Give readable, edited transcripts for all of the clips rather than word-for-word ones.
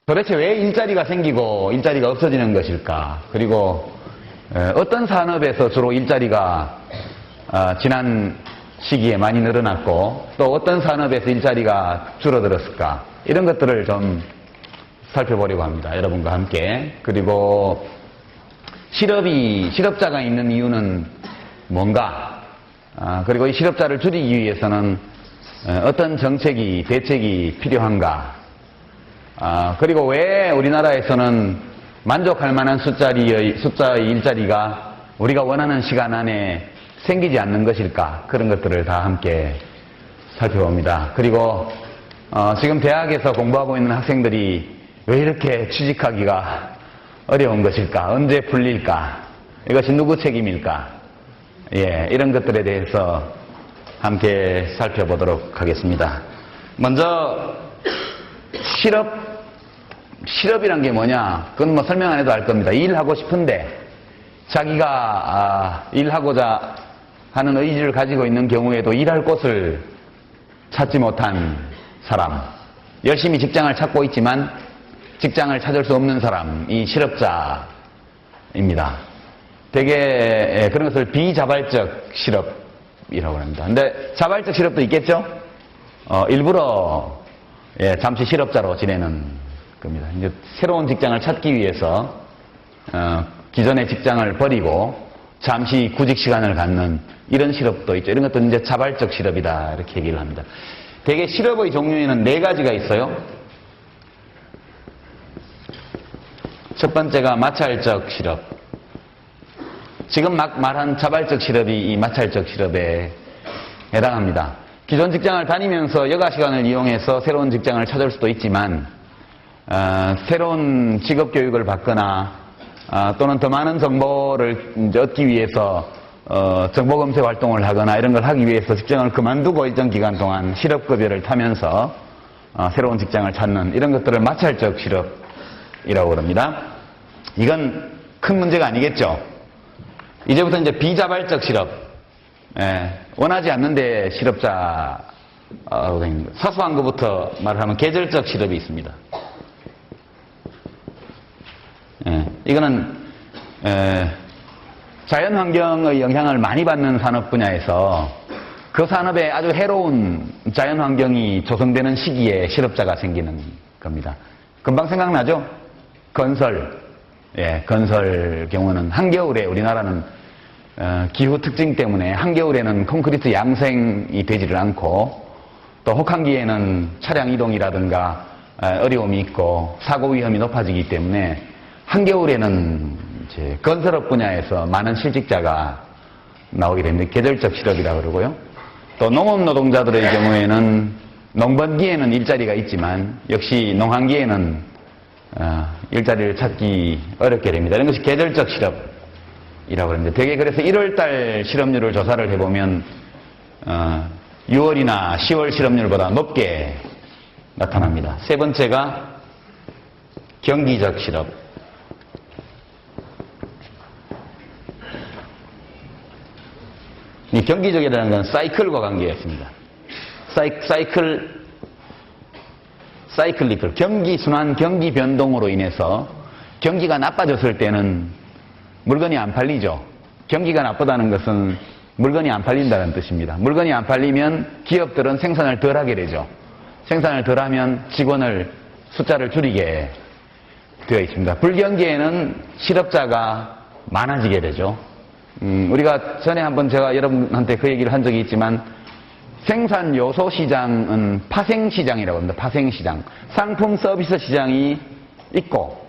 도대체 왜 일자리가 생기고 일자리가 없어지는 것일까? 그리고 어떤 산업에서 주로 일자리가 지난 시기에 많이 늘어났고 또 어떤 산업에서 일자리가 줄어들었을까? 이런 것들을 좀 살펴보려고 합니다. 여러분과 함께. 그리고 실업자가 있는 이유는 뭔가? 그리고 이 실업자를 줄이기 위해서는 어떤 정책이, 대책이 필요한가? 그리고 왜 우리나라에서는 만족할 만한 숫자의 일자리가 우리가 원하는 시간 안에 생기지 않는 것일까? 그런 것들을 다 함께 살펴봅니다. 그리고 지금 대학에서 공부하고 있는 학생들이 왜 이렇게 취직하기가 어려운 것일까? 언제 풀릴까? 이것이 누구 책임일까? 예, 이런 것들에 대해서 함께 살펴보도록 하겠습니다. 먼저 실업이란 게 뭐냐? 그건 뭐 설명 안 해도 알 겁니다. 일하고 싶은데 자기가 일하고자 하는 의지를 가지고 있는 경우에도 일할 곳을 찾지 못한 사람, 열심히 직장을 찾고 있지만 직장을 찾을 수 없는 사람이 실업자입니다. 되게 그런 것을 비자발적 실업이라고 합니다. 근데 자발적 실업도 있겠죠? 일부러 잠시 실업자로 지내는 겁니다. 이제 새로운 직장을 찾기 위해서 기존의 직장을 버리고 잠시 구직 시간을 갖는 이런 실업도 있죠. 이런 것도 이제 자발적 실업이다 이렇게 얘기를 합니다. 대개 실업의 종류에는 4가지가 있어요. 첫 번째가 마찰적 실업. 지금 막 말한 자발적 실업이 이 마찰적 실업에 해당합니다. 기존 직장을 다니면서 여가 시간을 이용해서 새로운 직장을 찾을 수도 있지만 새로운 직업 교육을 받거나 또는 더 많은 정보를 이제 얻기 위해서 정보 검색 활동을 하거나 이런 걸 하기 위해서 직장을 그만두고 일정 기간 동안 실업급여를 타면서 새로운 직장을 찾는 이런 것들을 마찰적 실업이라고 합니다. 이건 큰 문제가 아니겠죠. 이제부터 이제 비자발적 실업, 원하지 않는데 실업자 사소한 것부터 말하면 계절적 실업이 있습니다. 이거는 자연환경의 영향을 많이 받는 산업 분야에서 그 산업에 아주 해로운 자연환경이 조성되는 시기에 실업자가 생기는 겁니다. 금방 생각나죠? 건설. 건설 경우는 한겨울에 우리나라는 기후 특징 때문에 한겨울에는 콘크리트 양생이 되지를 않고 또 혹한기에는 차량 이동이라든가 어려움이 있고 사고 위험이 높아지기 때문에 한겨울에는 이제 건설업 분야에서 많은 실직자가 나오게 됩니다. 계절적 실업이라고 그러고요. 또 농업 노동자들의 경우에는 농번기에는 일자리가 있지만 역시 농한기에는 일자리를 찾기 어렵게 됩니다. 이런 것이 계절적 실업이라고 합니다. 대개 그래서 1월달 실업률을 조사를 해보면 6월이나 10월 실업률보다 높게 나타납니다. 세 번째가 경기적 실업. 이 경기적이라는 건 사이클과 관계가 있습니다. 사이클리컬, 경기 순환, 경기 변동으로 인해서 경기가 나빠졌을 때는 물건이 안 팔리죠. 경기가 나쁘다는 것은 물건이 안 팔린다는 뜻입니다. 물건이 안 팔리면 기업들은 생산을 덜 하게 되죠. 생산을 덜 하면 직원을 숫자를 줄이게 되어 있습니다. 불경기에는 실업자가 많아지게 되죠. 우리가 전에 한번 제가 여러분한테 그 얘기를 한 적이 있지만 생산 요소 시장은 파생 시장이라고 합니다. 파생 시장. 상품 서비스 시장이 있고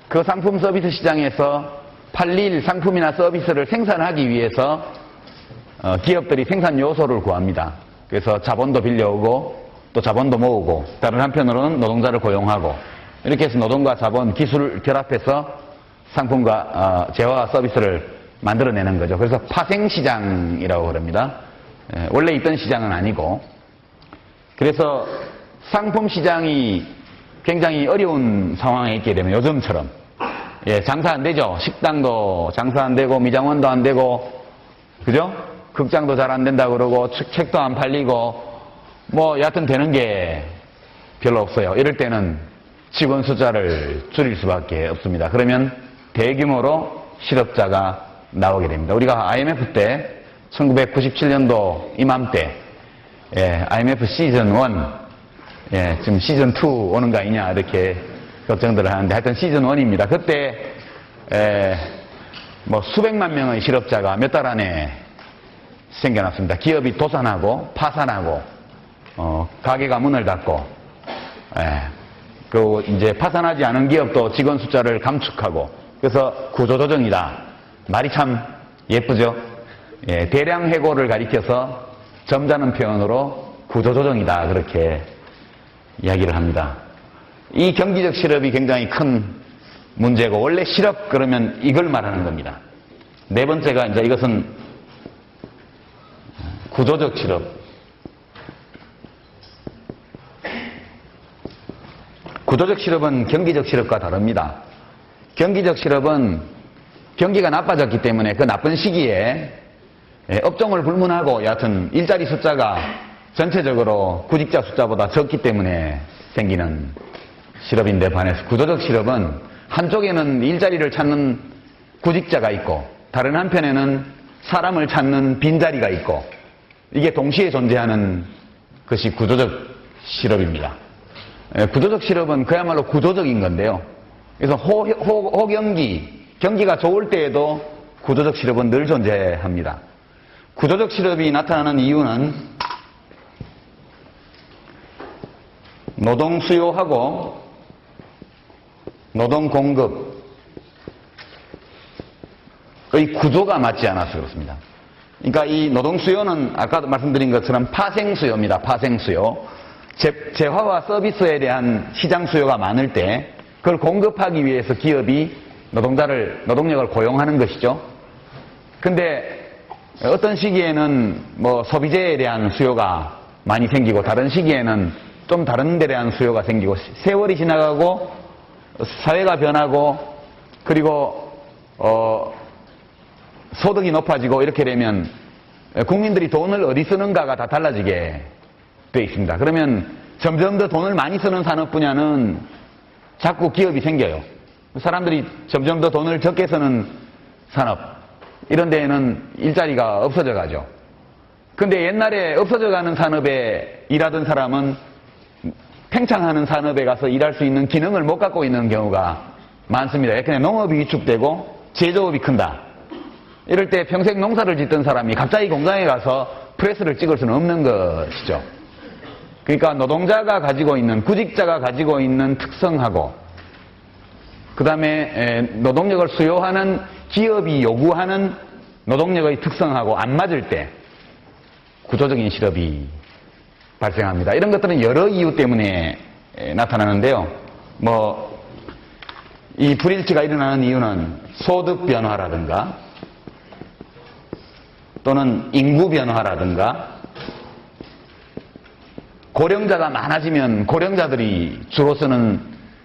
그 상품 서비스 시장에서 팔릴 상품이나 서비스를 생산하기 위해서 기업들이 생산 요소를 구합니다. 그래서 자본도 빌려오고 또 자본도 모으고 다른 한편으로는 노동자를 고용하고 이렇게 해서 노동과 자본, 기술을 결합해서 상품과 재화와 서비스를 만들어내는 거죠. 그래서 파생 시장이라고 합니다. 원래 있던 시장은 아니고 그래서 상품 시장이 굉장히 어려운 상황에 있게 되면 요즘처럼 장사 안 되죠. 식당도 장사 안 되고 미장원도 안 되고 그죠? 극장도 잘 안 된다 그러고 책도 안 팔리고 뭐 여하튼 되는 게 별로 없어요. 이럴 때는 직원 숫자를 줄일 수밖에 없습니다. 그러면 대규모로 실업자가 나오게 됩니다. 우리가 IMF 때 1997년도 이맘때 IMF 시즌 1 지금 시즌 2 오는 거 아니냐 이렇게 걱정들을 하는데 하여튼 시즌 1입니다. 그때 뭐 수백만 명의 실업자가 몇 달 안에 생겨났습니다. 기업이 도산하고 파산하고 가게가 문을 닫고 그리고 이제 파산하지 않은 기업도 직원 숫자를 감축하고 그래서 구조조정이다. 말이 참 예쁘죠? 대량 해고를 가리켜서 점잖은 표현으로 구조조정이다. 그렇게 이야기를 합니다. 이 경기적 실업이 굉장히 큰 문제고 원래 실업 그러면 이걸 말하는 겁니다. 네 번째가 이제 이것은 구조적 실업. 구조적 실업은 경기적 실업과 다릅니다. 경기적 실업은 경기가 나빠졌기 때문에 그 나쁜 시기에 업종을 불문하고 여하튼 일자리 숫자가 전체적으로 구직자 숫자보다 적기 때문에 생기는 실업인데 반해서 구조적 실업은 한쪽에는 일자리를 찾는 구직자가 있고 다른 한편에는 사람을 찾는 빈자리가 있고 이게 동시에 존재하는 것이 구조적 실업입니다. 구조적 실업은 그야말로 구조적인 건데요. 그래서 경기가 좋을 때에도 구조적 실업은 늘 존재합니다. 구조적 실업이 나타나는 이유는 노동 수요하고 노동 공급의 구조가 맞지 않아서 그렇습니다. 그러니까 이 노동 수요는 아까도 말씀드린 것처럼 파생 수요입니다. 파생 수요. 재화와 서비스에 대한 시장 수요가 많을 때 그걸 공급하기 위해서 기업이 노동력을 고용하는 것이죠. 근데 어떤 시기에는 뭐 소비재에 대한 수요가 많이 생기고 다른 시기에는 좀 다른 데 대한 수요가 생기고 세월이 지나가고 사회가 변하고 그리고 소득이 높아지고 이렇게 되면 국민들이 돈을 어디 쓰는가가 다 달라지게 되어 있습니다. 그러면 점점 더 돈을 많이 쓰는 산업 분야는 자꾸 기업이 생겨요. 사람들이 점점 더 돈을 적게 쓰는 산업 이런 데에는 일자리가 없어져 가죠. 근데 옛날에 없어져 가는 산업에 일하던 사람은 팽창하는 산업에 가서 일할 수 있는 기능을 못 갖고 있는 경우가 많습니다. 그냥 농업이 위축되고 제조업이 큰다. 이럴 때 평생 농사를 짓던 사람이 갑자기 공장에 가서 프레스를 찍을 수는 없는 것이죠. 그러니까 노동자가 가지고 있는, 구직자가 가지고 있는 특성하고 그 다음에 노동력을 수요하는 기업이 요구하는 노동력의 특성하고 안 맞을 때 구조적인 실업이 발생합니다. 이런 것들은 여러 이유 때문에 나타나는데요. 이 불일치가 일어나는 이유는 소득 변화라든가 또는 인구 변화라든가 고령자가 많아지면 고령자들이 주로 쓰는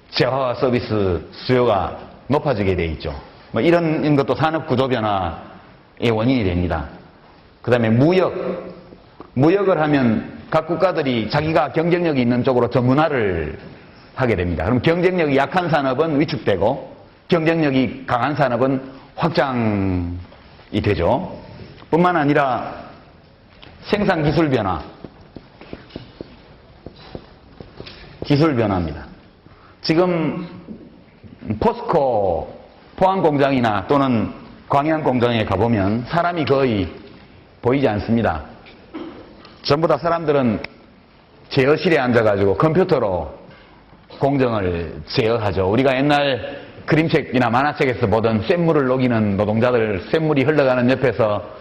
재화와 서비스 수요가 높아지게 돼 있죠. 이런 것도 산업 구조 변화의 원인이 됩니다. 그 다음에 무역을 하면 각 국가들이 자기가 경쟁력이 있는 쪽으로 전문화를 하게 됩니다. 그럼 경쟁력이 약한 산업은 위축되고 경쟁력이 강한 산업은 확장이 되죠. 뿐만 아니라 생산 기술 변화입니다. 지금 포스코 포항 공장이나 또는 광양 공장에 가보면 사람이 거의 보이지 않습니다. 전부 다 사람들은 제어실에 앉아가지고 컴퓨터로 공정을 제어하죠. 우리가 옛날 그림책이나 만화책에서 보던 쇳물을 녹이는 노동자들, 쇳물이 흘러가는 옆에서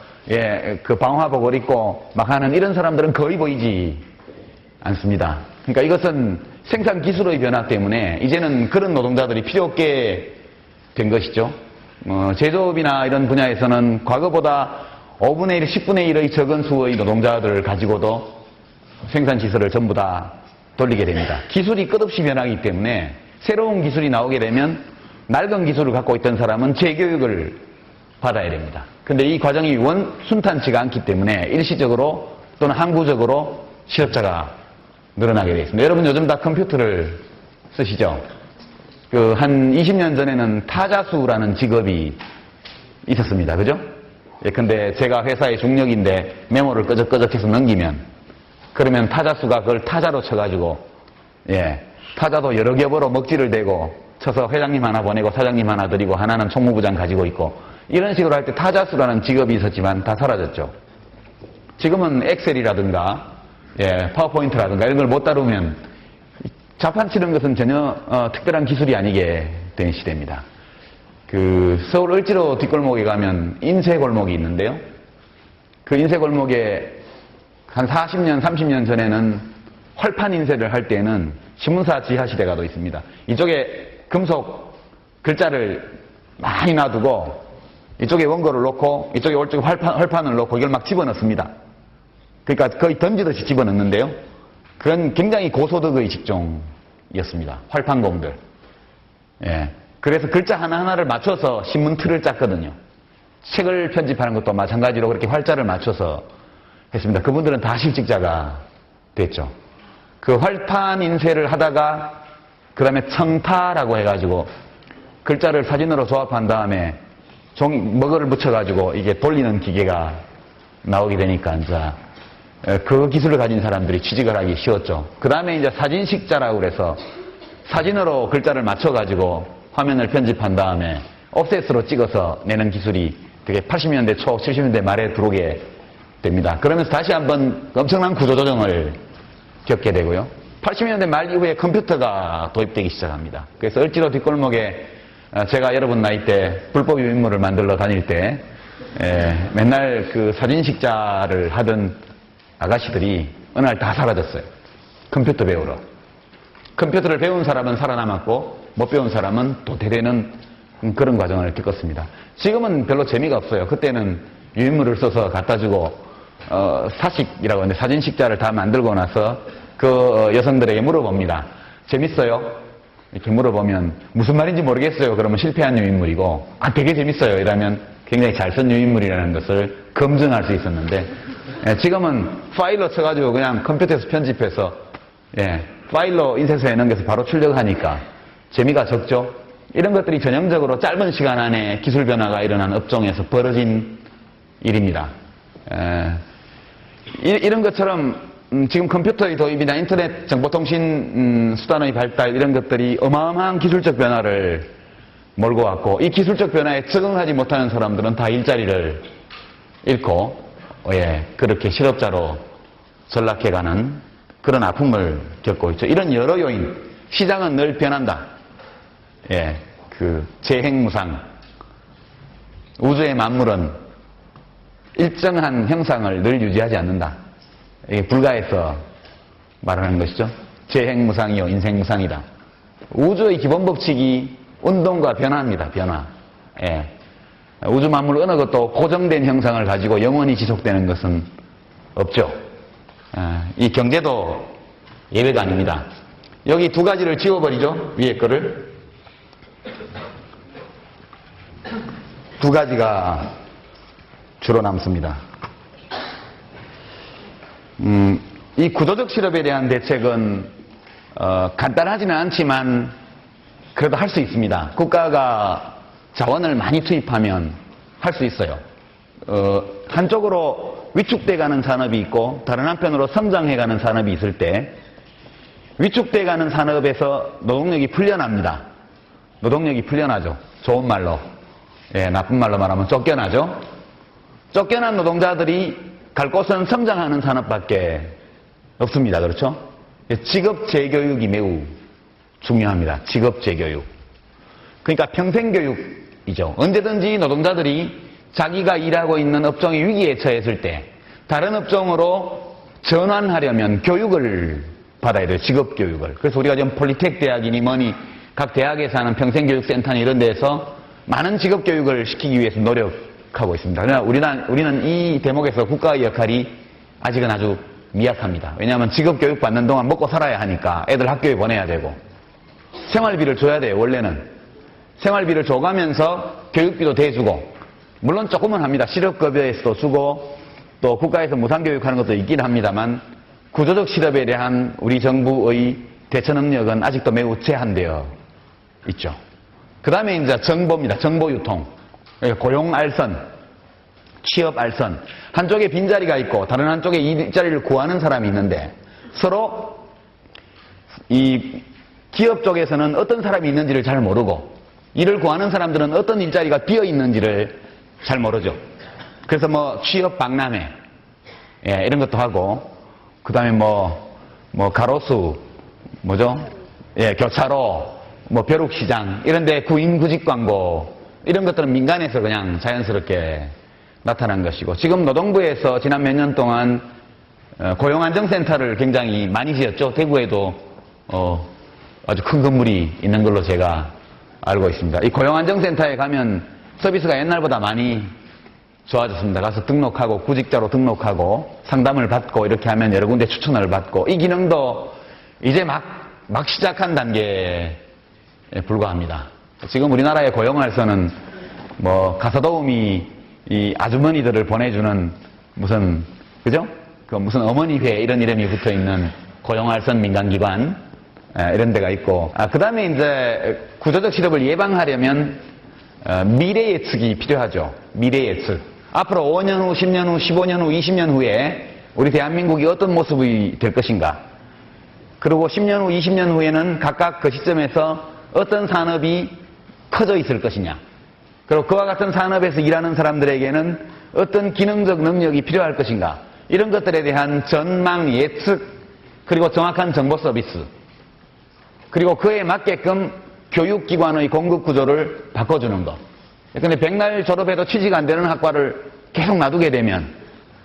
그 방화복을 입고 막 하는 이런 사람들은 거의 보이지 않습니다. 그러니까 이것은 생산 기술의 변화 때문에 이제는 그런 노동자들이 필요 없게 된 것이죠. 제조업이나 이런 분야에서는 과거보다 5분의 1, 10분의 1의 적은 수의 노동자들을 가지고도 생산 시설을 전부 다 돌리게 됩니다. 기술이 끝없이 변하기 때문에 새로운 기술이 나오게 되면 낡은 기술을 갖고 있던 사람은 재교육을 받아야 됩니다. 근데 이 과정이 순탄치가 않기 때문에 일시적으로 또는 항구적으로 실업자가 늘어나게 되어 있습니다. 여러분 요즘 다 컴퓨터를 쓰시죠? 한 20년 전에는 타자수라는 직업이 있었습니다. 그죠? 근데 제가 회사의 중력인데 메모를 끄적끄적해서 넘기면, 그러면 타자수가 그걸 타자로 쳐가지고, 타자도 여러 겹으로 먹지를 대고 쳐서 회장님 하나 보내고 사장님 하나 드리고 하나는 총무부장 가지고 있고, 이런 식으로 할 때 타자수라는 직업이 있었지만 다 사라졌죠. 지금은 엑셀이라든가, 파워포인트라든가 이런 걸 못 다루면 자판 치는 것은 전혀 특별한 기술이 아니게 된 시대입니다. 서울 을지로 뒷골목에 가면 인쇄골목이 있는데요. 그 인쇄골목에 한 40년, 30년 전에는 활판 인쇄를 할 때는 신문사 지하시대가 또 있습니다. 이쪽에 금속 글자를 많이 놔두고 이쪽에 원고를 놓고 이쪽에 오른쪽에 활판을 놓고 이걸 막 집어넣습니다. 그러니까 거의 던지듯이 집어넣는데요. 그건 굉장히 고소득의 직종이었습니다. 활판공들. 그래서 글자 하나하나를 맞춰서 신문 틀을 짰거든요. 책을 편집하는 것도 마찬가지로 그렇게 활자를 맞춰서 했습니다. 그분들은 다 실직자가 됐죠. 그 활판 인쇄를 하다가 그 다음에 청타라고 해가지고 글자를 사진으로 조합한 다음에 머거를 묻혀가지고 이게 돌리는 기계가 나오게 되니까 이제 그 기술을 가진 사람들이 취직을 하기 쉬웠죠. 그 다음에 이제 사진식자라고 그래서 사진으로 글자를 맞춰가지고 화면을 편집한 다음에 옵셋으로 찍어서 내는 기술이 되게 80년대 초, 70년대 말에 들어오게 됩니다. 그러면서 다시 한번 엄청난 구조조정을 겪게 되고요. 80년대 말 이후에 컴퓨터가 도입되기 시작합니다. 그래서 을지로 뒷골목에 제가 여러분 나이 때 불법 유인물을 만들러 다닐 때 맨날 그 사진식자를 하던 아가씨들이 어느 날 다 사라졌어요. 컴퓨터 배우러. 컴퓨터를 배운 사람은 살아남았고 못 배운 사람은 도태되는 그런 과정을 겪었습니다. 지금은 별로 재미가 없어요. 그때는 유인물을 써서 갖다주고 사식이라고 하는데 사진식자를 다 만들고 나서 그 여성들에게 물어봅니다. 재밌어요? 이렇게 물어보면 무슨 말인지 모르겠어요. 그러면 실패한 유인물이고 되게 재밌어요. 이러면 굉장히 잘 쓴 유인물이라는 것을 검증할 수 있었는데 지금은 파일로 쳐가지고 그냥 컴퓨터에서 편집해서 파일로 인쇄소에 넘겨서 바로 출력하니까 재미가 적죠. 이런 것들이 전형적으로 짧은 시간 안에 기술 변화가 일어난 업종에서 벌어진 일입니다. 이런 것처럼 지금 컴퓨터의 도입이나 인터넷 정보통신 수단의 발달 이런 것들이 어마어마한 기술적 변화를 몰고 왔고 이 기술적 변화에 적응하지 못하는 사람들은 다 일자리를 잃고 그렇게 실업자로 전락해가는 그런 아픔을 겪고 있죠. 이런 여러 요인, 시장은 늘 변한다. 그 재행무상, 우주의 만물은 일정한 형상을 늘 유지하지 않는다. 이게 불가에서 말하는 것이죠. 재행무상이요 인생무상이다. 우주의 기본 법칙이 운동과 변화입니다. 변화. 우주 만물 어느 것도 고정된 형상을 가지고 영원히 지속되는 것은 없죠. 이 경제도 예외가 아닙니다. 여기 두 가지를 지워버리죠. 위에 거를. 두 가지가 주로 남습니다. 이 구조적 실업에 대한 대책은 간단하지는 않지만 그래도 할 수 있습니다. 국가가 자원을 많이 투입하면 할 수 있어요. 한쪽으로 위축돼가는 산업이 있고 다른 한편으로 성장해가는 산업이 있을 때 위축돼가는 산업에서 노동력이 풀려납니다. 노동력이 풀려나죠. 좋은 말로. 나쁜 말로 말하면 쫓겨나죠. 쫓겨난 노동자들이 갈 곳은 성장하는 산업밖에 없습니다. 그렇죠? 직업 재교육이 매우 중요합니다. 직업 재교육. 그러니까 평생교육이죠. 언제든지 노동자들이 자기가 일하고 있는 업종이 위기에 처했을 때 다른 업종으로 전환하려면 교육을 받아야 돼요. 직업교육을. 그래서 우리가 지금 폴리텍 대학이니 뭐니 각 대학에서 하는 평생교육센터나 이런 데서 많은 직업교육을 시키기 위해서 노력하고 있습니다. 그러나 우리는 이 대목에서 국가의 역할이 아직은 아주 미약합니다. 왜냐하면 직업교육 받는 동안 먹고 살아야 하니까 애들 학교에 보내야 되고 생활비를 줘야 돼요. 원래는. 생활비를 줘가면서 교육비도 대주고 물론 조금은 합니다. 실업급여에서도 주고 또 국가에서 무상교육하는 것도 있긴 합니다만 구조적 실업에 대한 우리 정부의 대처 능력은 아직도 매우 제한되어 있죠. 그 다음에 이제 정보입니다. 정보유통. 고용알선, 취업알선. 한쪽에 빈자리가 있고 다른 한쪽에 일자리를 구하는 사람이 있는데 서로 이 기업 쪽에서는 어떤 사람이 있는지를 잘 모르고 일을 구하는 사람들은 어떤 일자리가 비어 있는지를 잘 모르죠. 그래서 뭐 취업 박람회 이런 것도 하고 그 다음에 뭐 가로수 뭐죠? 교차로 뭐 벼룩시장 이런 데 구직 광고 이런 것들은 민간에서 그냥 자연스럽게 나타난 것이고 지금 노동부에서 지난 몇 년 동안 고용안정센터를 굉장히 많이 지었죠. 대구에도 아주 큰 건물이 있는 걸로 제가 알고 있습니다. 이 고용안정센터에 가면 서비스가 옛날보다 많이 좋아졌습니다. 가서 등록하고 구직자로 등록하고 상담을 받고 이렇게 하면 여러 군데 추천을 받고 이 기능도 이제 막 시작한 단계에 불과합니다. 지금 우리나라의 고용알선은 뭐 가사도우미 이 아주머니들을 보내주는 무슨 그죠? 그 무슨 어머니회 이런 이름이 붙어 있는 고용알선 민간기관 이런 데가 있고 그 다음에 이제 구조적 실업을 예방하려면 미래 예측이 필요하죠. 미래 예측. 앞으로 5년 후, 10년 후, 15년 후, 20년 후에 우리 대한민국이 어떤 모습이 될 것인가. 그리고 10년 후, 20년 후에는 각각 그 시점에서 어떤 산업이 커져 있을 것이냐. 그리고 그와 같은 산업에서 일하는 사람들에게는 어떤 기능적 능력이 필요할 것인가. 이런 것들에 대한 전망 예측, 그리고 정확한 정보 서비스, 그리고 그에 맞게끔 교육기관의 공급 구조를 바꿔주는 것. 근데 백날 졸업해도 취직 안 되는 학과를 계속 놔두게 되면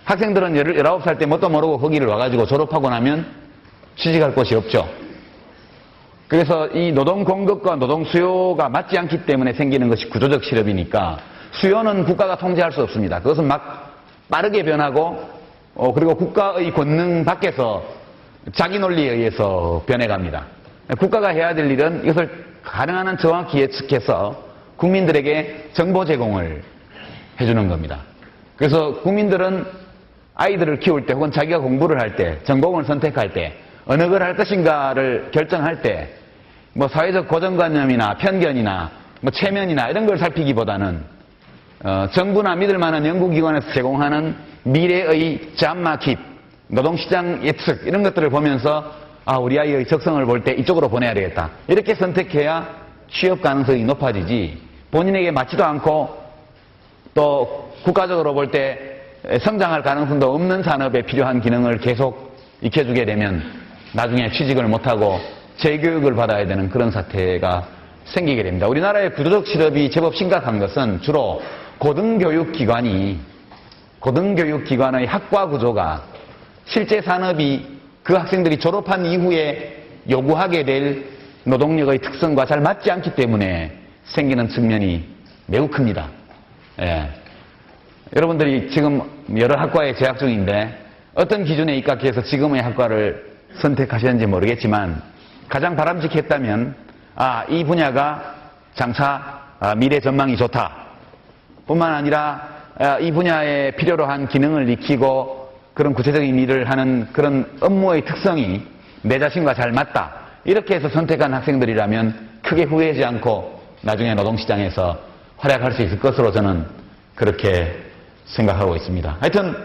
학생들은 19살 때 뭣도 모르고 거기를 와가지고 졸업하고 나면 취직할 곳이 없죠. 그래서 이 노동 공급과 노동 수요가 맞지 않기 때문에 생기는 것이 구조적 실업이니까 수요는 국가가 통제할 수 없습니다. 그것은 막 빠르게 변하고 그리고 국가의 권능 밖에서 자기 논리에 의해서 변해갑니다. 국가가 해야 될 일은 이것을 가능한 한 정확히 예측해서 국민들에게 정보 제공을 해주는 겁니다. 그래서 국민들은 아이들을 키울 때 혹은 자기가 공부를 할 때 전공을 선택할 때 어느 걸 할 것인가를 결정할 때 뭐 사회적 고정관념이나 편견이나 뭐 체면이나 이런 걸 살피기보다는 정부나 믿을 만한 연구기관에서 제공하는 미래의 잡마켓, 노동시장 예측 이런 것들을 보면서 우리 아이의 적성을 볼 때 이쪽으로 보내야 되겠다. 이렇게 선택해야 취업 가능성이 높아지지 본인에게 맞지도 않고 또 국가적으로 볼 때 성장할 가능성도 없는 산업에 필요한 기능을 계속 익혀주게 되면 나중에 취직을 못하고 재교육을 받아야 되는 그런 사태가 생기게 됩니다. 우리나라의 구조적 실업이 제법 심각한 것은 주로 고등교육기관의 학과 구조가 실제 산업이 그 학생들이 졸업한 이후에 요구하게 될 노동력의 특성과 잘 맞지 않기 때문에 생기는 측면이 매우 큽니다. 여러분들이 지금 여러 학과에 재학 중인데 어떤 기준에 입학해서 지금의 학과를 선택하셨는지 모르겠지만 가장 바람직했다면 이 분야가 장차 미래 전망이 좋다 뿐만 아니라 이 분야에 필요로 한 기능을 익히고 그런 구체적인 일을 하는 그런 업무의 특성이 내 자신과 잘 맞다 이렇게 해서 선택한 학생들이라면 크게 후회하지 않고 나중에 노동시장에서 활약할 수 있을 것으로 저는 그렇게 생각하고 있습니다. 하여튼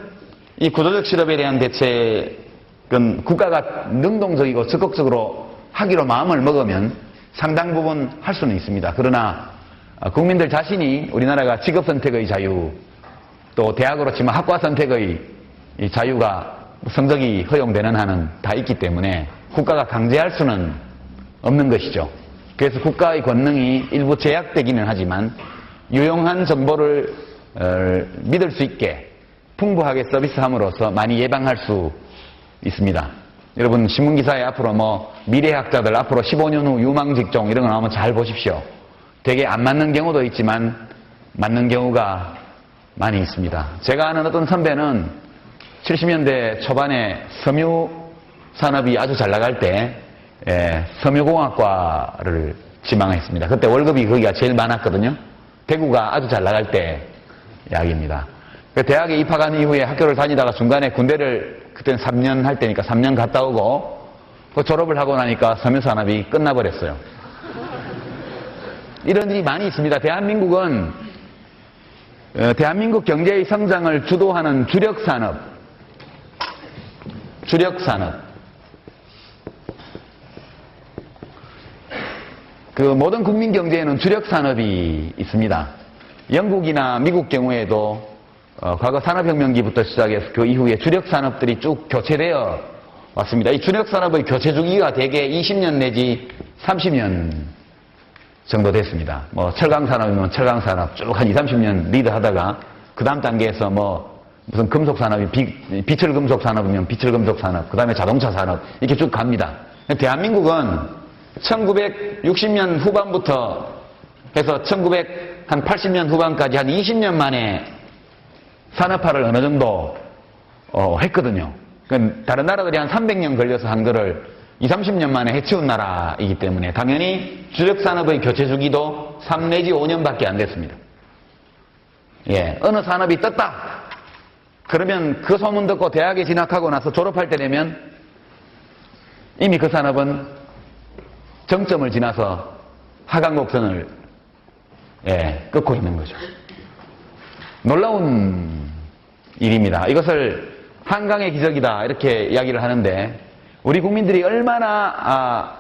이 구조적 실업에 대한 대책은 국가가 능동적이고 적극적으로 하기로 마음을 먹으면 상당 부분 할 수는 있습니다. 그러나 국민들 자신이 우리나라가 직업 선택의 자유 또 대학으로 치면 학과 선택의 이 자유가 성적이 허용되는 한은 다 있기 때문에 국가가 강제할 수는 없는 것이죠. 그래서 국가의 권능이 일부 제약되기는 하지만 유용한 정보를 믿을 수 있게 풍부하게 서비스함으로써 많이 예방할 수 있습니다. 여러분 신문기사에 앞으로 미래학자들 앞으로 15년 후 유망직종 이런 거 나오면 잘 보십시오. 되게 안 맞는 경우도 있지만 맞는 경우가 많이 있습니다. 제가 아는 어떤 선배는 70년대 초반에 섬유 산업이 아주 잘 나갈 때 섬유공학과를 지망했습니다. 그때 월급이 거기가 제일 많았거든요. 대구가 아주 잘 나갈 때 이야기입니다. 대학에 입학한 이후에 학교를 다니다가 중간에 군대를 그때는 3년 할 때니까 3년 갔다 오고 그 졸업을 하고 나니까 섬유산업이 끝나버렸어요. 이런 일이 많이 있습니다. 대한민국은 대한민국 경제의 성장을 주도하는 주력산업, 그 모든 국민 경제에는 주력산업이 있습니다. 영국이나 미국 경우에도 과거 산업혁명기부터 시작해서 그 이후에 주력산업들이 쭉 교체되어 왔습니다. 이 주력산업의 교체 주기가 대개 20년 내지 30년 정도 됐습니다. 뭐 철강산업이면 철강산업 쭉 한 20, 30년 리드하다가 그 다음 단계에서 뭐 무슨 금속산업이 비철금속산업이면 비철금속산업, 그 다음에 자동차산업 이렇게 쭉 갑니다. 대한민국은 1960년 후반부터 해서 1980년 후반까지 한 20년 만에 산업화를 어느 정도 했거든요. 그러니까 다른 나라들이 한 300년 걸려서 한 거를 20, 30년 만에 해치운 나라이기 때문에 당연히 주력산업의 교체 주기도 3 내지 5년밖에 안 됐습니다. 예, 어느 산업이 떴다. 그러면 그 소문 듣고 대학에 진학하고 나서 졸업할 때 되면 이미 그 산업은 정점을 지나서 하강 곡선을 끊고 있는 거죠. 놀라운 일입니다. 이것을 한강의 기적이다 이렇게 이야기를 하는데 우리 국민들이 얼마나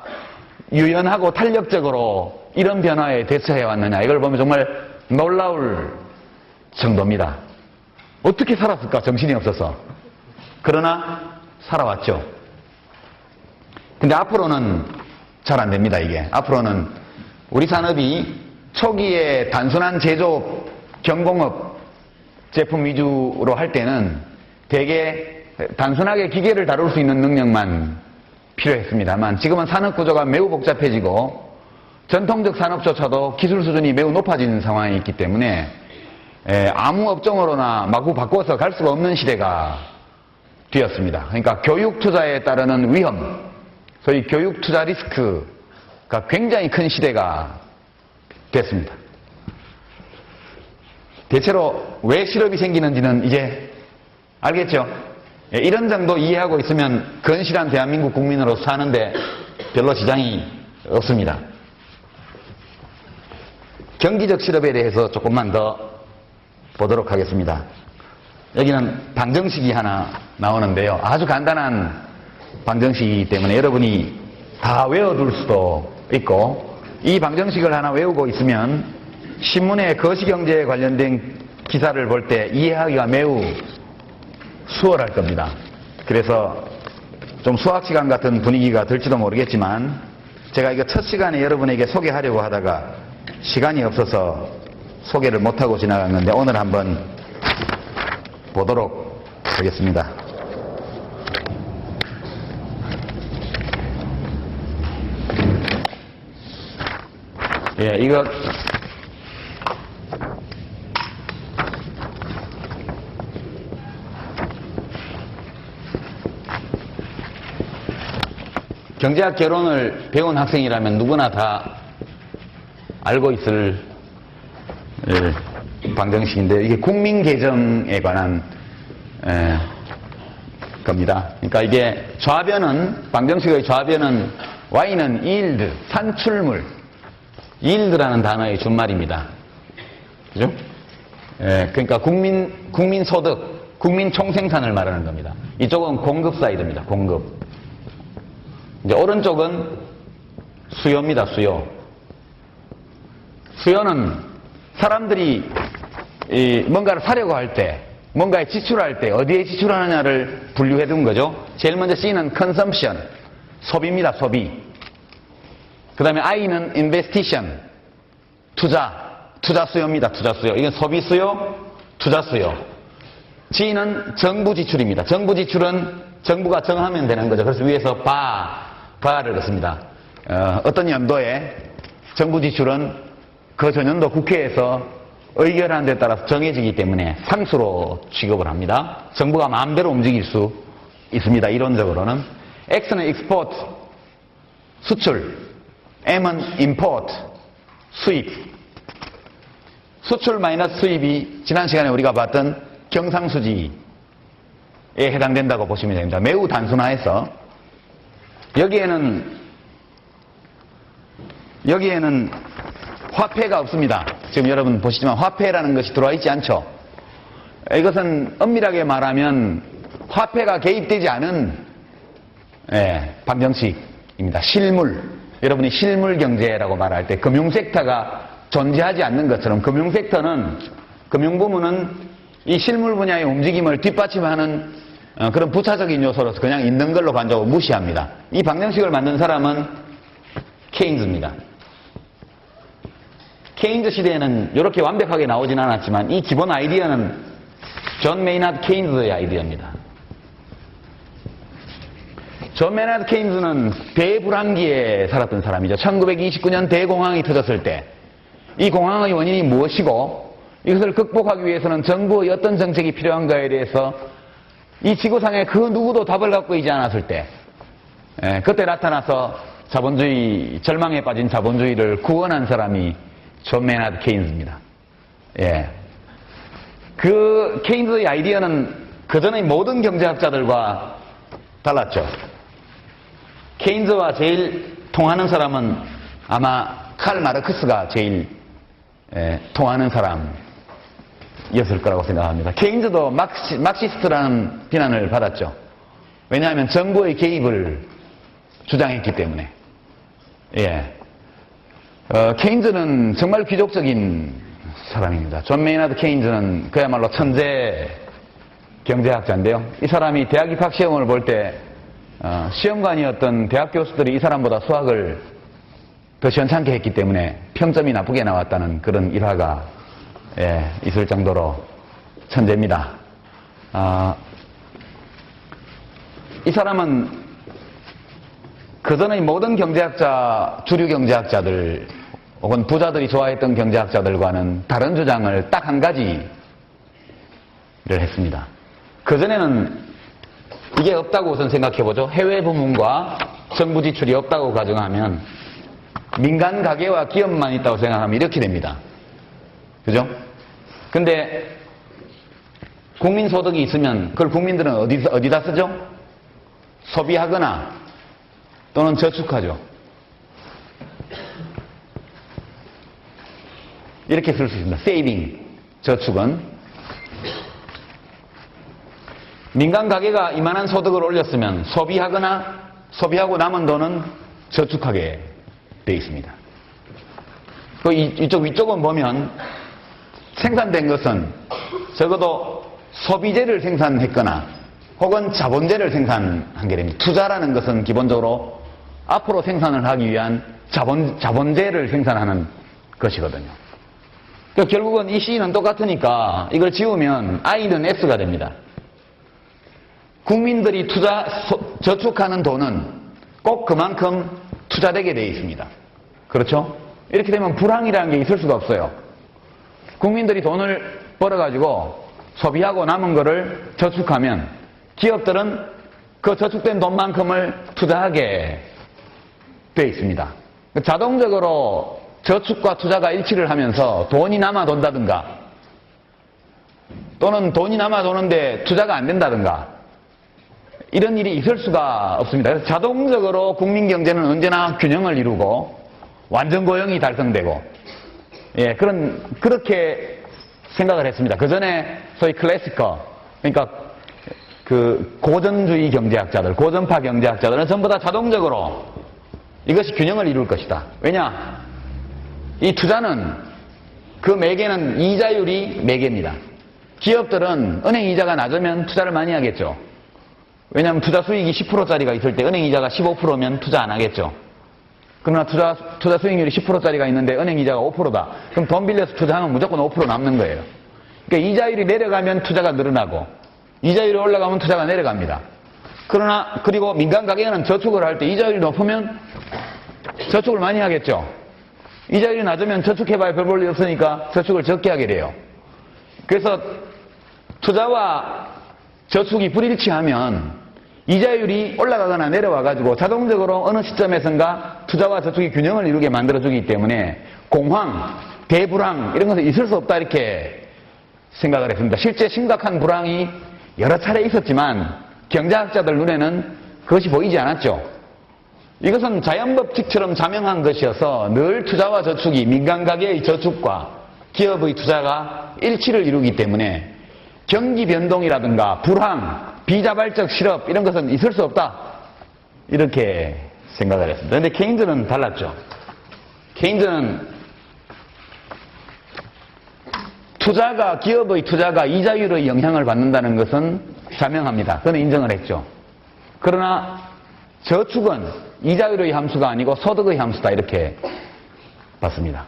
유연하고 탄력적으로 이런 변화에 대처해 왔느냐 이걸 보면 정말 놀라울 정도입니다. 어떻게 살았을까 정신이 없어서. 그러나 살아왔죠. 근데 앞으로는 잘 안 됩니다. 이게 앞으로는 우리 산업이 초기에 단순한 제조업, 경공업 제품 위주로 할 때는 되게 단순하게 기계를 다룰 수 있는 능력만 필요했습니다만 지금은 산업 구조가 매우 복잡해지고 전통적 산업조차도 기술 수준이 매우 높아진 상황이 있기 때문에 아무 업종으로나 마구 바꿔서 갈 수가 없는 시대가 되었습니다. 그러니까 교육 투자에 따르는 위험, 소위 교육 투자 리스크가 굉장히 큰 시대가 됐습니다. 대체로 왜 실업이 생기는지는 이제 알겠죠? 이런 정도 이해하고 있으면 건실한 대한민국 국민으로 사는데 별로 지장이 없습니다. 경기적 실업에 대해서 조금만 더 보도록 하겠습니다. 여기는 방정식이 하나 나오는데요. 아주 간단한 방정식이기 때문에 여러분이 다 외워둘 수도 있고 이 방정식을 하나 외우고 있으면 신문에 거시경제에 관련된 기사를 볼 때 이해하기가 매우 수월할 겁니다. 그래서 좀 수학시간 같은 분위기가 들지도 모르겠지만 제가 이거 첫 시간에 여러분에게 소개하려고 하다가 시간이 없어서 소개를 못하고 지나갔는데 오늘 한번 보도록 하겠습니다. 예, 이거 경제학 개론을 배운 학생이라면 누구나 다 알고 있을 방정식인데 이게 국민계정에 관한 겁니다. 그러니까 이게 좌변은 방정식의 좌변은 Y는 yield, 산출물, yield라는 단어의 준말입니다. 그죠? 그러니까 국민 소득, 국민 총생산을 말하는 겁니다. 이쪽은 공급 사이드입니다. 공급. 이제 오른쪽은 수요입니다. 수요. 수요는 사람들이 뭔가를 사려고 할 때, 뭔가에 지출할 때 어디에 지출하느냐를 분류해 둔 거죠. 제일 먼저 C는 consumption, 소비입니다. 소비. 그 다음에 I는 investition, 투자 수요입니다. 투자 수요. 이건 소비 수요, 투자 수요. G는 정부 지출입니다. 정부 지출은 정부가 정하면 되는 거죠. 그래서 위에서 바를 넣습니다. 어떤 연도에 정부 지출은 그 전년도 국회에서 의결한 데 따라서 정해지기 때문에 상수로 취급을 합니다. 정부가 마음대로 움직일 수 있습니다. 이론적으로는. X는 export, 수출. M은 import, 수입. 수출 마이너스 수입이 지난 시간에 우리가 봤던 경상수지에 해당된다고 보시면 됩니다. 매우 단순화해서 여기에는 화폐가 없습니다. 지금 여러분 보시지만 화폐라는 것이 들어와 있지 않죠. 이것은 엄밀하게 말하면 화폐가 개입되지 않은 방정식입니다. 실물. 여러분이 실물 경제라고 말할 때 금융 섹터가 존재하지 않는 것처럼 금융부문은 이 실물 분야의 움직임을 뒷받침하는 그런 부차적인 요소로서 그냥 있는 걸로 간주하고 무시합니다. 이 방정식을 만든 사람은 케인즈입니다. 케인즈 시대에는 이렇게 완벽하게 나오진 않았지만 이 기본 아이디어는 존 메이나드 케인즈의 아이디어입니다. 존 메이나드 케인즈는 대불황기에 살았던 사람이죠. 1929년 대공황이 터졌을 때 이 공황의 원인이 무엇이고 이것을 극복하기 위해서는 정부의 어떤 정책이 필요한가에 대해서 이 지구상에 그 누구도 답을 갖고 있지 않았을 때 그때 나타나서 절망에 빠진 자본주의를 구원한 사람이 존 메이나드 케인즈입니다. 그 케인즈의 아이디어는 그전의 모든 경제학자들과 달랐죠. 케인즈와 제일 통하는 사람은 아마 칼 마르크스가 제일 통하는 사람이었을 거라고 생각합니다. 케인즈도 막시스트라는 비난을 받았죠. 왜냐하면 정부의 개입을 주장했기 때문에. 케인즈는 정말 귀족적인 사람입니다. 존 메이나드 케인즈는 그야말로 천재 경제학자인데요. 이 사람이 대학 입학 시험을 볼 때 시험관이었던 대학 교수들이 이 사람보다 수학을 더 시원찮게 했기 때문에 평점이 나쁘게 나왔다는 그런 일화가 있을 정도로 천재입니다. 이 사람은 그전의 모든 주류 경제학자들 혹은 부자들이 좋아했던 경제학자들과는 다른 주장을 딱 한 가지를 했습니다. 그전에는 이게 없다고 우선 생각해보죠. 해외 부문과 정부 지출이 없다고 가정하면 민간 가계와 기업만 있다고 생각하면 이렇게 됩니다. 그죠? 근데 국민소득이 있으면 그걸 국민들은 어디다 쓰죠? 소비하거나 또는 저축하죠. 이렇게 쓸 수 있습니다. 세이빙, 저축은. 민간 가계가 이만한 소득을 올렸으면 소비하고 남은 돈은 저축하게 되어 있습니다. 이쪽 위쪽은 보면 생산된 것은 적어도 소비재를 생산했거나 혹은 자본재를 생산한 게 됩니다. 투자라는 것은 기본적으로 앞으로 생산을 하기 위한 자본재를 생산하는 것이거든요. 그러니까 결국은 이 C는 똑같으니까 이걸 지우면 I는 S가 됩니다. 국민들이 저축하는 돈은 꼭 그만큼 투자되게 되어 있습니다. 그렇죠? 이렇게 되면 불황이라는 게 있을 수가 없어요. 국민들이 돈을 벌어가지고 소비하고 남은 거를 저축하면 기업들은 그 저축된 돈만큼을 투자하게 되어 있습니다. 자동적으로 저축과 투자가 일치를 하면서 돈이 남아 돈다든가 또는 돈이 남아 도는데 투자가 안 된다든가 이런 일이 있을 수가 없습니다. 그래서 자동적으로 국민 경제는 언제나 균형을 이루고 완전 고용이 달성되고 그렇게 생각을 했습니다. 그 전에 소위 클래시커 그러니까 그 고전주의 경제학자들, 고전파 경제학자들은 전부 다 자동적으로 이것이 균형을 이룰 것이다. 왜냐? 이 투자는 그 매개는 이자율이 매개입니다. 기업들은 은행 이자가 낮으면 투자를 많이 하겠죠. 왜냐하면 투자 수익이 10%짜리가 있을 때 은행 이자가 15%면 투자 안 하겠죠. 그러나 투자 수익률이 10%짜리가 있는데 은행 이자가 5%다. 그럼 돈 빌려서 투자하면 무조건 5% 남는 거예요. 그러니까 이자율이 내려가면 투자가 늘어나고 이자율이 올라가면 투자가 내려갑니다. 그리고 민간 가계는 저축을 할 때 이자율이 높으면 저축을 많이 하겠죠. 이자율이 낮으면 저축해봐야 별 볼 일 없으니까 저축을 적게 하게 돼요. 그래서 투자와 저축이 불일치하면 이자율이 올라가거나 내려와가지고 자동적으로 어느 시점에선가 투자와 저축이 균형을 이루게 만들어주기 때문에 공황, 대불황 이런 것은 있을 수 없다 이렇게 생각을 했습니다. 실제 심각한 불황이 여러 차례 있었지만 경제학자들 눈에는 그것이 보이지 않았죠. 이것은 자연법칙처럼 자명한 것이어서 늘 투자와 저축이 민간 가계의 저축과 기업의 투자가 일치를 이루기 때문에 경기 변동이라든가 불황, 비자발적 실업 이런 것은 있을 수 없다. 이렇게 생각을 했습니다. 그런데 케인즈는 달랐죠. 케인즈는 기업의 투자가 이자율의 영향을 받는다는 것은 자명합니다. 그는 인정을 했죠. 그러나 저축은 이자율의 함수가 아니고 소득의 함수다. 이렇게 봤습니다.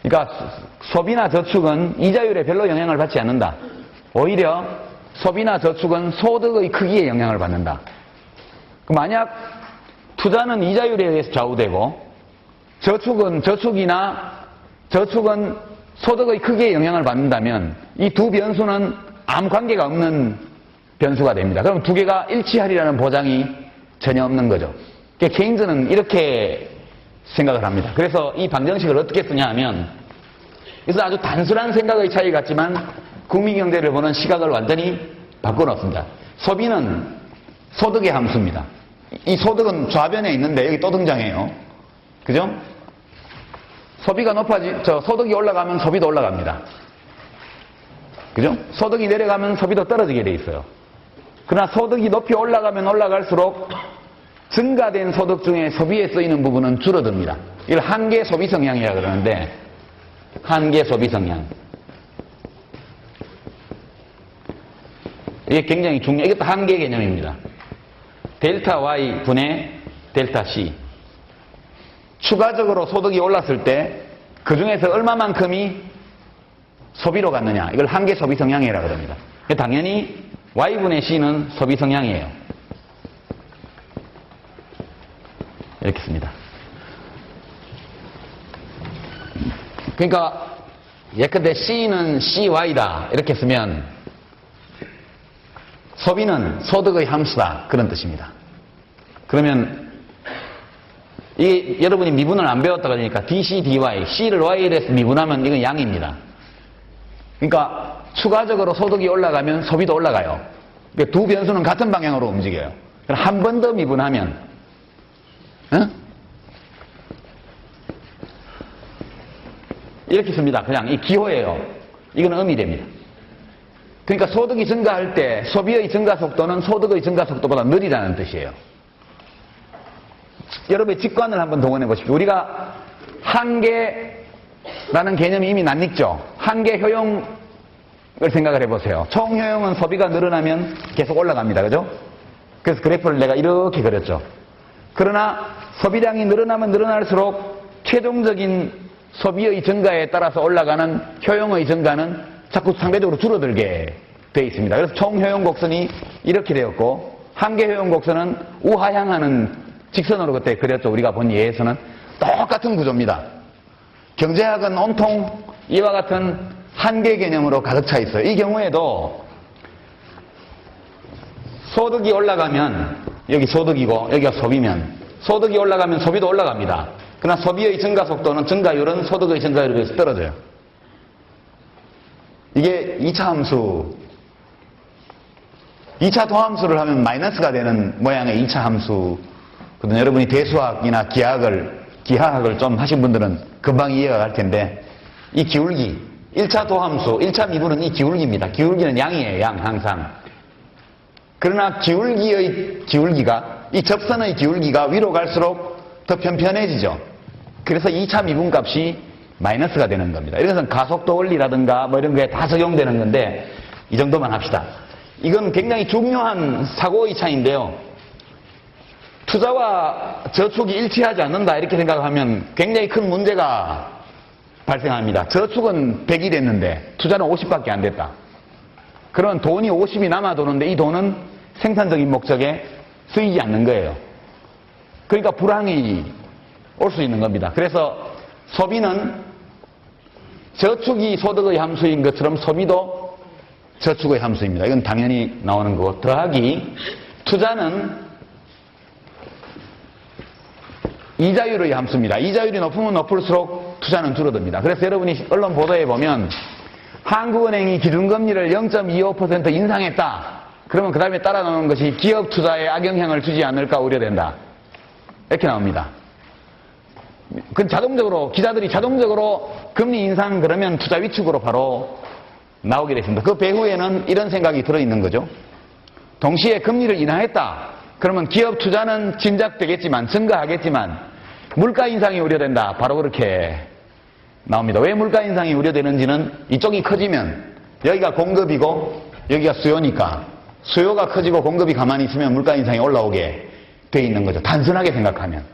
그러니까 소비나 저축은 이자율에 별로 영향을 받지 않는다. 오히려 소비나 저축은 소득의 크기에 영향을 받는다. 만약 투자는 이자율에 의해서 좌우되고 저축은 소득의 크기에 영향을 받는다면 이 두 변수는 아무 관계가 없는 변수가 됩니다. 그럼 두 개가 일치하리라는 보장이 전혀 없는 거죠. 케인즈는 이렇게 생각을 합니다. 그래서 이 방정식을 어떻게 쓰냐 하면 그래서 아주 단순한 생각의 차이 같지만 국민경제를 보는 시각을 완전히 바꿔놓습니다. 소비는 소득의 함수입니다. 이 소득은 좌변에 있는데 여기 또 등장해요. 그죠? 소득이 올라가면 소비도 올라갑니다. 그죠? 소득이 내려가면 소비도 떨어지게 돼 있어요. 그러나 소득이 높이 올라가면 올라갈수록 증가된 소득 중에 소비에 쓰이는 부분은 줄어듭니다. 이걸 한계 소비 성향이라 그러는데, 한계 소비 성향. 이게 굉장히 이것도 한계 개념입니다. 델타 Y 분의 델타 C. 추가적으로 소득이 올랐을 때 그 중에서 얼마만큼이 소비로 갔느냐. 이걸 한계 소비 성향이라고 합니다. 당연히 Y분의 C는 소비 성향이에요. 이렇게 씁니다. 그러니까 예컨대 C는 CY다. 이렇게 쓰면 소비는 소득의 함수다. 그런 뜻입니다. 그러면 여러분이 미분을 안 배웠다 그러니까 DC, DY, C를 Y에 대해서 미분하면 이건 양입니다. 그러니까 추가적으로 소득이 올라가면 소비도 올라가요. 그러니까 두 변수는 같은 방향으로 움직여요. 한 번 더 미분하면 이렇게 씁니다. 그냥 이 기호예요. 이건 음이 됩니다. 그러니까 소득이 증가할 때 소비의 증가 속도는 소득의 증가 속도보다 느리다는 뜻이에요. 여러분의 직관을 한번 동원해 보십시오. 우리가 한계라는 개념이 이미 낯익죠. 한계 효용을 생각을 해보세요. 총 효용은 소비가 늘어나면 계속 올라갑니다. 그죠? 그래서 그래프를 내가 이렇게 그렸죠. 그러나 소비량이 늘어나면 늘어날수록 최종적인 소비의 증가에 따라서 올라가는 효용의 증가는 자꾸 상대적으로 줄어들게 되어 있습니다. 그래서 총 효용 곡선이 이렇게 되었고 한계 효용 곡선은 우하향하는 직선으로 그때 그렸죠. 우리가 본 예에서는 똑같은 구조입니다. 경제학은 온통 이와 같은 한계 개념으로 가득 차 있어요. 이 경우에도 소득이 올라가면 여기 소득이고 여기가 소비면 소득이 올라가면 소비도 올라갑니다. 그러나 소비의 증가 속도는 증가율은 소득의 증가율에 비해서 떨어져요. 이게 2차 함수, 2차 도함수를 하면 마이너스가 되는 모양의 2차 함수. 여러분이 대수학이나 기하학을 좀 하신 분들은 금방 이해가 갈 텐데, 이 기울기, 1차 도함수, 1차 미분은 이 기울기입니다. 기울기는 양이에요, 양, 항상. 그러나 기울기가, 이 접선의 기울기가 위로 갈수록 더 편편해지죠. 그래서 2차 미분 값이 마이너스가 되는 겁니다. 이것은 가속도 원리라든가 뭐 이런 거에 다 적용되는 건데, 이 정도만 합시다. 이건 굉장히 중요한 사고의 차이인데요. 투자와 저축이 일치하지 않는다 이렇게 생각하면 굉장히 큰 문제가 발생합니다. 저축은 100이 됐는데 투자는 50밖에 안 됐다. 그런 돈이 50이 남아 도는데 이 돈은 생산적인 목적에 쓰이지 않는 거예요. 그러니까 불황이 올 수 있는 겁니다. 그래서 소비는 저축이 소득의 함수인 것처럼 소비도 저축의 함수입니다. 이건 당연히 나오는 거고, 더하기 투자는 이자율의 함수입니다. 이자율이 높으면 높을수록 투자는 줄어듭니다. 그래서 여러분이 언론 보도에 보면 한국은행이 기준금리를 0.25% 인상했다. 그러면 그 다음에 따라 나오는 것이 기업 투자에 악영향을 주지 않을까 우려된다. 이렇게 나옵니다. 그 자동적으로, 기자들이 자동적으로 금리 인상 그러면 투자 위축으로 바로 나오게 됐습니다. 그 배후에는 이런 생각이 들어있는 거죠. 동시에 금리를 인하했다. 그러면 기업 투자는 진작되겠지만, 증가하겠지만, 물가 인상이 우려된다. 바로 그렇게 나옵니다. 왜 물가 인상이 우려되는지는 이쪽이 커지면, 여기가 공급이고, 여기가 수요니까, 수요가 커지고 공급이 가만히 있으면 물가 인상이 올라오게 돼 있는 거죠. 단순하게 생각하면.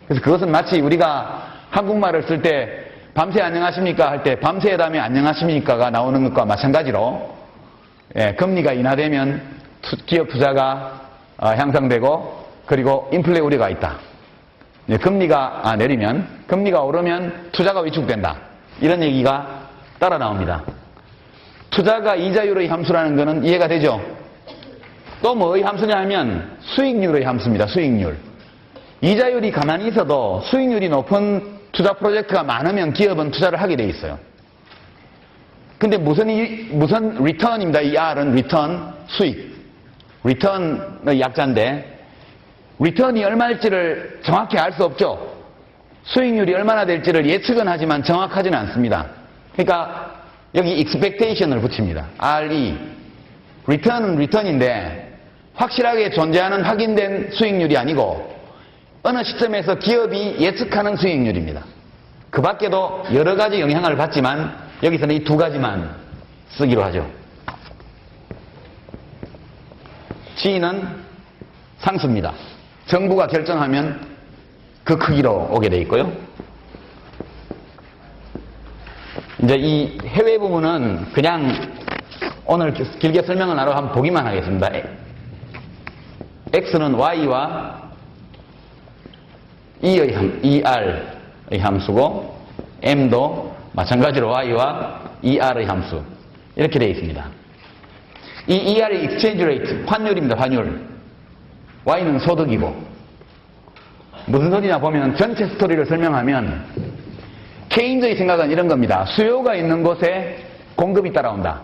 그래서 그것은 마치 우리가 한국말을 쓸 때 밤새 안녕하십니까 할 때 밤새 다음에 안녕하십니까가 나오는 것과 마찬가지로 금리가 인하되면 기업 투자가 향상되고 그리고 인플레 우려가 있다. 금리가 내리면 금리가 오르면 투자가 위축된다. 이런 얘기가 따라 나옵니다. 투자가 이자율의 함수라는 것은 이해가 되죠? 또 뭐의 함수냐 하면 수익률의 함수입니다. 수익률. 이자율이 가만히 있어도 수익률이 높은 투자 프로젝트가 많으면 기업은 투자를 하게 돼 있어요. 근데 무슨 리턴입니다. 이 R은 리턴, 수익. 리턴의 약자인데 리턴이 얼마일지를 정확히 알 수 없죠. 수익률이 얼마나 될지를 예측은 하지만 정확하지는 않습니다. 그러니까 여기 expectation을 붙입니다. RE. 리턴은 리턴인데 확실하게 존재하는 확인된 수익률이 아니고 어느 시점에서 기업이 예측하는 수익률입니다. 그 밖에도 여러 가지 영향을 받지만 여기서는 이 두 가지만 쓰기로 하죠. G는 상수입니다. 정부가 결정하면 그 크기로 오게 돼 있고요. 이제 이 해외 부분은 그냥 오늘 길게 설명을 나눠 한번 보기만 하겠습니다. X는 Y와 ER의 함수고 M도 마찬가지로 Y와 ER의 함수 이렇게 되어 있습니다. 이 ER이 exchange rate, 환율입니다. 환율. Y는 소득이고 무슨 소리냐 보면 전체 스토리를 설명하면 케인즈의 생각은 이런 겁니다. 수요가 있는 곳에 공급이 따라온다.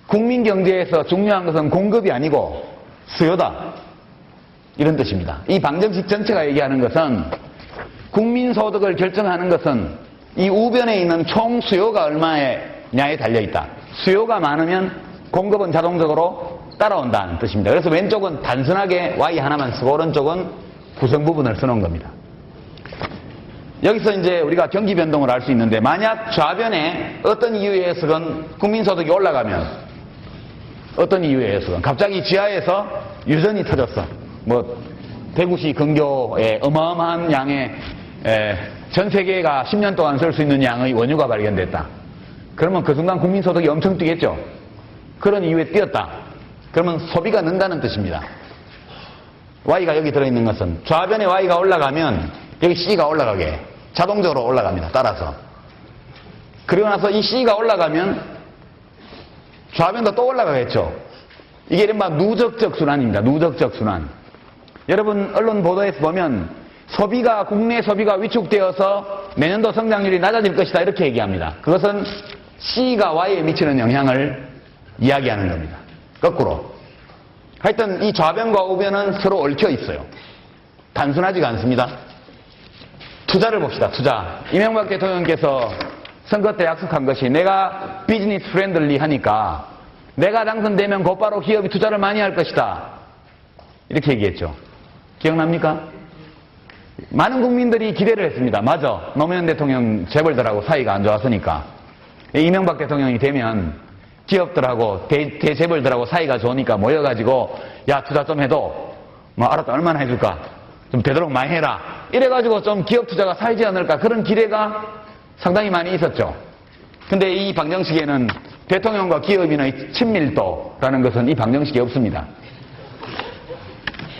국민 경제에서 중요한 것은 공급이 아니고 수요다. 이런 뜻입니다. 이 방정식 전체가 얘기하는 것은 국민소득을 결정하는 것은 이 우변에 있는 총 수요가 얼마냐에 달려있다. 수요가 많으면 공급은 자동적으로 따라온다는 뜻입니다. 그래서 왼쪽은 단순하게 Y 하나만 쓰고 오른쪽은 구성 부분을 써놓은 겁니다. 여기서 이제 우리가 경기 변동을 알 수 있는데 만약 좌변에 어떤 이유에 의해서건 국민소득이 올라가면 어떤 이유에 의해서건 갑자기 지하에서 유전이 터졌어. 뭐 대구시 근교에 어마어마한 양의 전 세계가 10년 동안 쓸 수 있는 양의 원유가 발견됐다. 그러면 그 순간 국민소득이 엄청 뛰겠죠. 그런 이유에 뛰었다. 그러면 소비가 는다는 뜻입니다. Y가 여기 들어있는 것은 좌변에 Y가 올라가면 여기 C가 올라가게 자동적으로 올라갑니다. 따라서. 그리고 나서 이 C가 올라가면 좌변도 또 올라가겠죠. 이게 이른바 누적적 순환입니다. 누적적 순환. 여러분 언론 보도에서 보면 소비가 국내 소비가 위축되어서 내년도 성장률이 낮아질 것이다 이렇게 얘기합니다. 그것은 C가 Y에 미치는 영향을 이야기하는 겁니다. 거꾸로. 하여튼 이 좌변과 우변은 서로 얽혀 있어요. 단순하지가 않습니다. 투자를 봅시다. 투자. 이명박 대통령께서 선거 때 약속한 것이 내가 비즈니스 프렌들리 하니까 내가 당선되면 곧바로 기업이 투자를 많이 할 것이다. 이렇게 얘기했죠. 기억납니까? 많은 국민들이 기대를 했습니다. 맞아. 노무현 대통령 재벌들하고 사이가 안 좋았으니까. 이명박 대통령이 되면 기업들하고 대재벌들하고 사이가 좋으니까 모여가지고 야 투자 좀 해도 뭐 알았다 얼마나 해줄까 좀 되도록 많이 해라 이래가지고 좀 기업 투자가 살지 않을까 그런 기대가 상당히 많이 있었죠. 근데 이 방정식에는 대통령과 기업인의 친밀도라는 것은 이 방정식에 없습니다.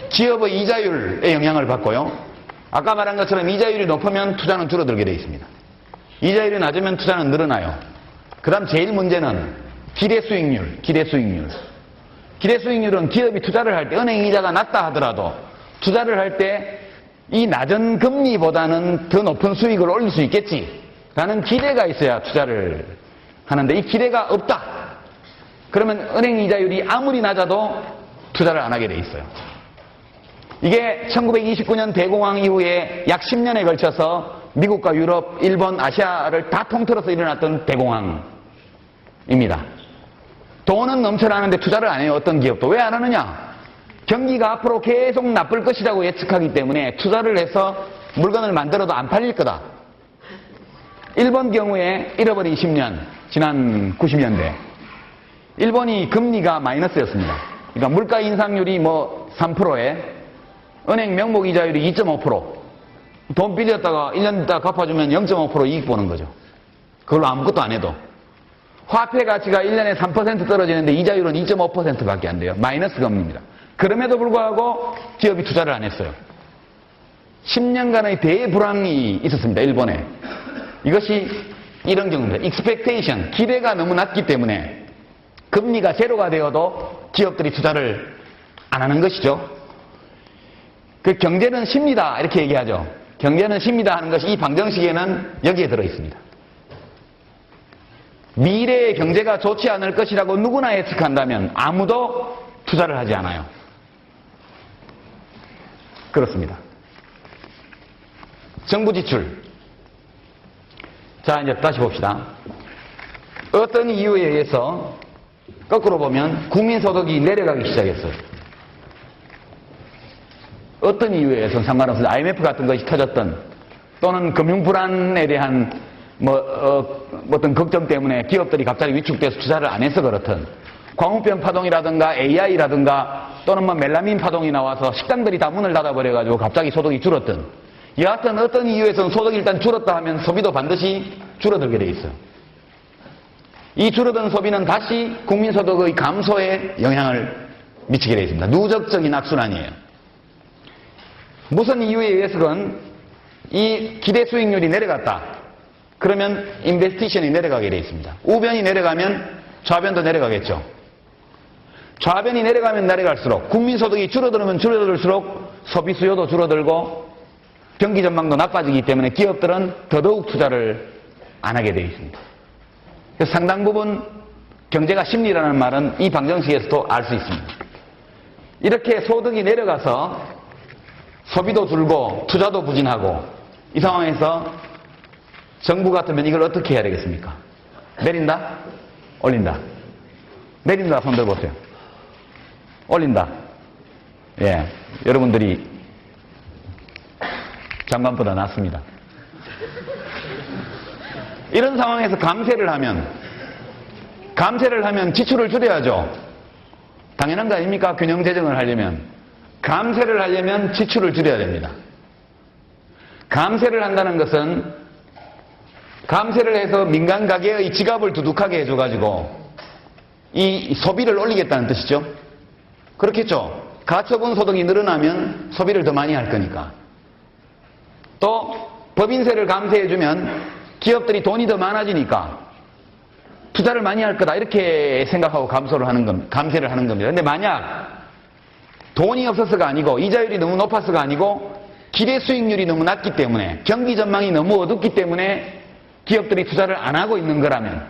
기업의 이자율에 영향을 받고요. 아까 말한 것처럼 이자율이 높으면 투자는 줄어들게 되어 있습니다. 이자율이 낮으면 투자는 늘어나요. 그 다음 제일 문제는 기대수익률. 기대수익률은 기업이 투자를 할 때 은행 이자가 낮다 하더라도 투자를 할 때 이 낮은 금리보다는 더 높은 수익을 올릴 수 있겠지 라는 기대가 있어야 투자를 하는데 이 기대가 없다. 그러면 은행 이자율이 아무리 낮아도 투자를 안 하게 돼 있어요. 이게 1929년 대공황 이후에 약 10년에 걸쳐서 미국과 유럽, 일본, 아시아를 다 통틀어서 일어났던 대공황입니다. 돈은 넘쳐나는데 투자를 안 해요. 어떤 기업도. 왜 안 하느냐? 경기가 앞으로 계속 나쁠 것이라고 예측하기 때문에 투자를 해서 물건을 만들어도 안 팔릴 거다. 일본 경우에 잃어버린 10년, 지난 90년대. 일본이 금리가 마이너스였습니다. 그러니까 물가 인상률이 뭐 3%에 은행 명목 이자율이 2.5%. 돈 빚었다가 1년 있다가 갚아주면 0.5% 이익 보는 거죠. 그걸로 아무것도 안 해도. 화폐 가치가 1년에 3% 떨어지는데 이자율은 2.5%밖에 안 돼요. 마이너스 금리입니다. 그럼에도 불구하고 기업이 투자를 안 했어요. 10년간의 대불황이 있었습니다. 일본에. 이것이 이런 경우입니다. expectation, 기대가 너무 낮기 때문에 금리가 제로가 되어도 기업들이 투자를 안 하는 것이죠. 그 경제는 쉽니다. 이렇게 얘기하죠. 경제는 쉽니다 하는 것이 이 방정식에는 여기에 들어 있습니다. 미래의 경제가 좋지 않을 것이라고 누구나 예측한다면 아무도 투자를 하지 않아요. 그렇습니다. 정부 지출. 자, 이제 다시 봅시다. 어떤 이유에 의해서 거꾸로 보면 국민소득이 내려가기 시작했어요. 어떤 이유에 의해서는 상관없습니다. IMF 같은 것이 터졌던 또는 금융불안에 대한 어떤 걱정 때문에 기업들이 갑자기 위축돼서 투자를 안 해서 그렇든 광우병 파동이라든가 AI라든가 또는 멜라민 파동이 나와서 식당들이 다 문을 닫아버려가지고 갑자기 소득이 줄었든 여하튼 어떤 이유에서는 소득이 일단 줄었다 하면 소비도 반드시 줄어들게 돼 있어요. 이 줄어든 소비는 다시 국민소득의 감소에 영향을 미치게 돼 있습니다. 누적적인 악순환이에요. 무슨 이유에 의해서건 이 기대 수익률이 내려갔다. 그러면 인베스티션이 내려가게 돼 있습니다. 우변이 내려가면 좌변도 내려가겠죠. 좌변이 내려가면 내려갈수록 국민소득이 줄어들면 줄어들수록 소비 수요도 줄어들고 경기 전망도 나빠지기 때문에 기업들은 더더욱 투자를 안 하게 돼 있습니다. 그래서 상당 부분 경제가 심리라는 말은 이 방정식에서도 알 수 있습니다. 이렇게 소득이 내려가서 소비도 줄고 투자도 부진하고 이 상황에서 정부 같으면 이걸 어떻게 해야 되겠습니까? 내린다? 올린다? 내린다 손 들어보세요. 올린다. 예, 여러분들이 장관보다 낫습니다. 이런 상황에서 감세를 하면 지출을 줄여야죠. 당연한 거 아닙니까? 균형 재정을 하려면. 감세를 하려면 지출을 줄여야 됩니다. 감세를 한다는 것은 감세를 해서 민간 가게의 지갑을 두둑하게 해줘가지고 이 소비를 올리겠다는 뜻이죠. 그렇겠죠. 가처분 소득이 늘어나면 소비를 더 많이 할 거니까. 또 법인세를 감세해주면 기업들이 돈이 더 많아지니까 투자를 많이 할 거다 이렇게 생각하고 감세를 하는 겁니다. 근데 만약 돈이 없어서가 아니고 이자율이 너무 높아서가 아니고 기대 수익률이 너무 낮기 때문에 경기 전망이 너무 어둡기 때문에 기업들이 투자를 안 하고 있는 거라면